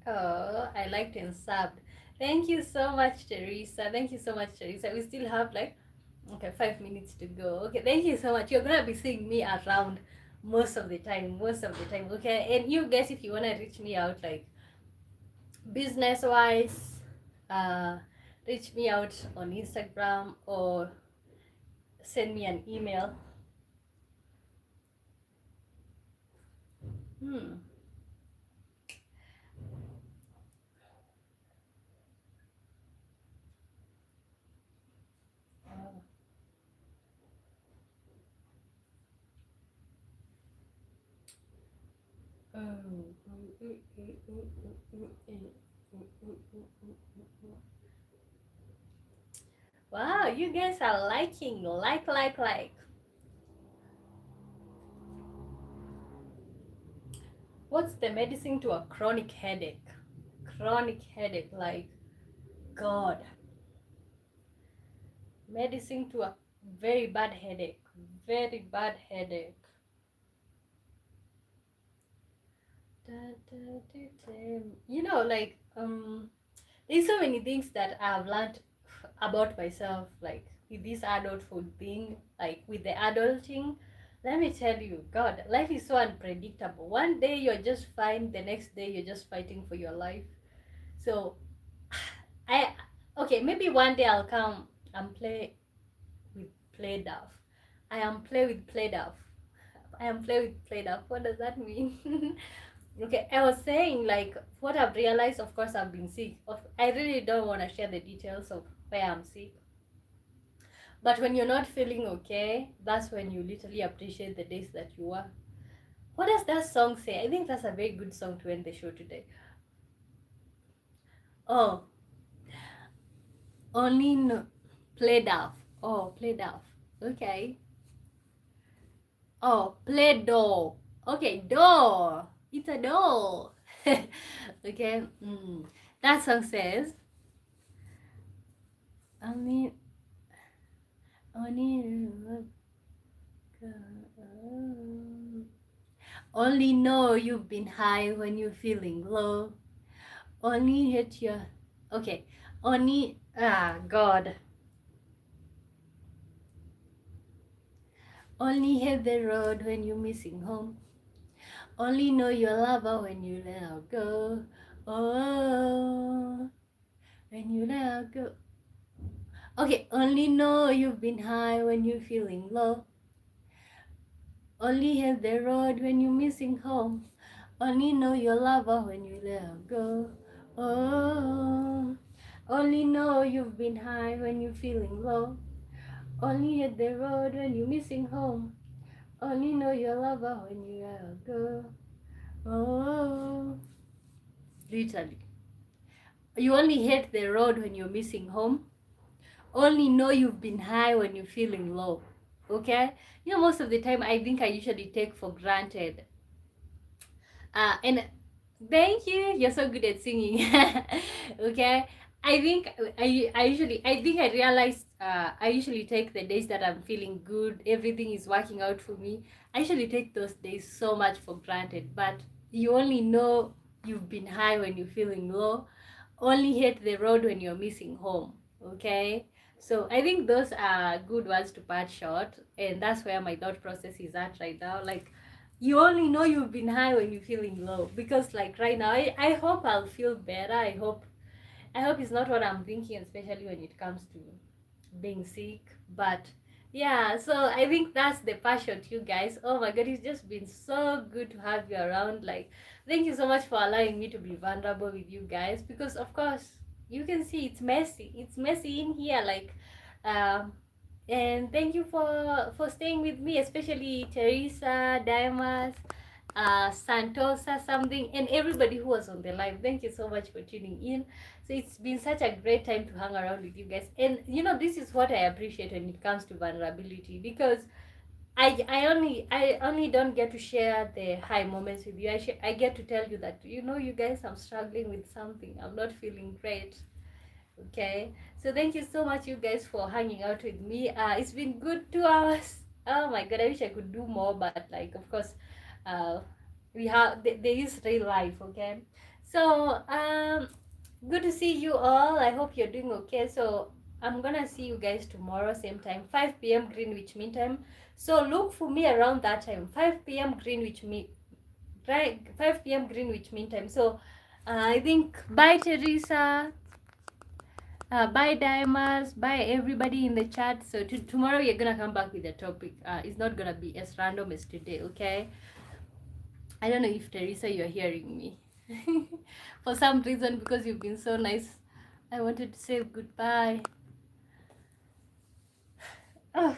Oh, I liked and subbed. Thank you so much, Teresa. Thank you so much, Teresa. We still have like, okay, 5 minutes to go. Okay, thank you so much. You're gonna be seeing me around most of the time, most of the time. Okay, and you guys, if you wanna reach me out like business wise, reach me out on Instagram or send me an email. Hmm. Wow, you guys are liking, like. What's the medicine to a chronic headache? Chronic headache, like, God. Medicine to a very bad headache. Very bad headache. You know, like, there's so many things that I've learned about myself, like with this adulthood thing, like with the adulting. Let me tell you, God, life is so unpredictable. One day you're just fine, the next day you're just fighting for your life. So, I okay, maybe one day I'll come and play with play Duff. I am play with play Duff. I am play with play Duff. What does that mean? Okay, I was saying like what I've realized. Of course, I've been sick. I really don't want to share the details of where I'm sick. But when you're not feeling okay, that's when you literally appreciate the days that you are. What does that song say? I think that's a very good song to end the show today. Oh, only no, play Duff. Oh, play Duff. Okay. Oh, play doll. Okay, doll. It's a doll. Okay. That song says, only, only, only know you've been high when you're feeling low. Only hit your, okay. Only, God. Only hit the road when you're missing home. Only know your lover when you let her go. Oh, when you let her go. Okay, only know you've been high when you're feeling low. Only hit the road when you're missing home. Only know your lover when you let her go. Oh, only know you've been high when you're feeling low. Only hit the road when you're missing home. Only know your lover when you let her go. Oh, literally. You only hit the road when you're missing home. Only know you've been high when you're feeling low. Okay? You know, most of the time, I think I usually take for granted. And thank you. You're so good at singing. Okay? I think I realized I usually take the days that I'm feeling good, everything is working out for me. I usually take those days so much for granted, but you only know you've been high when you're feeling low, only hit the road when you're missing home. Okay, so I think those are good words to part short, and that's where my thought process is at right now. Like, you only know you've been high when you're feeling low, because like right now I hope I'll feel better. I hope it's not what I'm thinking, especially when it comes to being sick. But yeah, so I think that's the passion, you guys. Oh my god, it's just been so good to have you around. Like, thank you so much for allowing me to be vulnerable with you guys, because of course you can see it's messy in here, like, um and thank you for staying with me, especially Teresa, Dimas, Santosa, something, and everybody who was on the live. Thank you so much for tuning in. So it's been such a great time to hang around with you guys. And you know, this is what I appreciate when it comes to vulnerability, because I only don't get to share the high moments with you. I get to tell you that, you know, you guys, I'm struggling with something. I'm not feeling great. Okay, so thank you so much, you guys, for hanging out with me. It's been good 2 hours. Oh my god, I wish I could do more, but like, of course, uh there is real life. Okay, So good to see you all. I hope you're doing okay. So I'm gonna see you guys tomorrow, same time, 5 p.m. Greenwich Mean Time. So look for me around that time, 5 p.m. Greenwich Mean, right? 5 p.m. Greenwich Mean Time. So I think bye Teresa, bye Diamas, bye everybody in the chat. So tomorrow we're gonna come back with a topic. It's not gonna be as random as today, okay? I don't know if Teresa you're hearing me. For some reason, because you've been so nice, I wanted to say goodbye. Oh,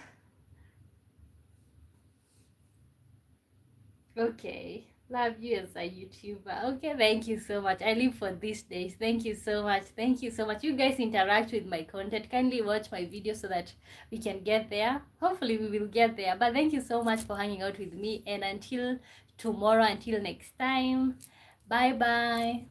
okay. Love you as a YouTuber. Okay, thank you so much. I live for these days. Thank you so much. Thank you so much. You guys interact with my content. Kindly watch my video so that we can get there. Hopefully, we will get there. But thank you so much for hanging out with me. And until tomorrow, until next time, bye bye.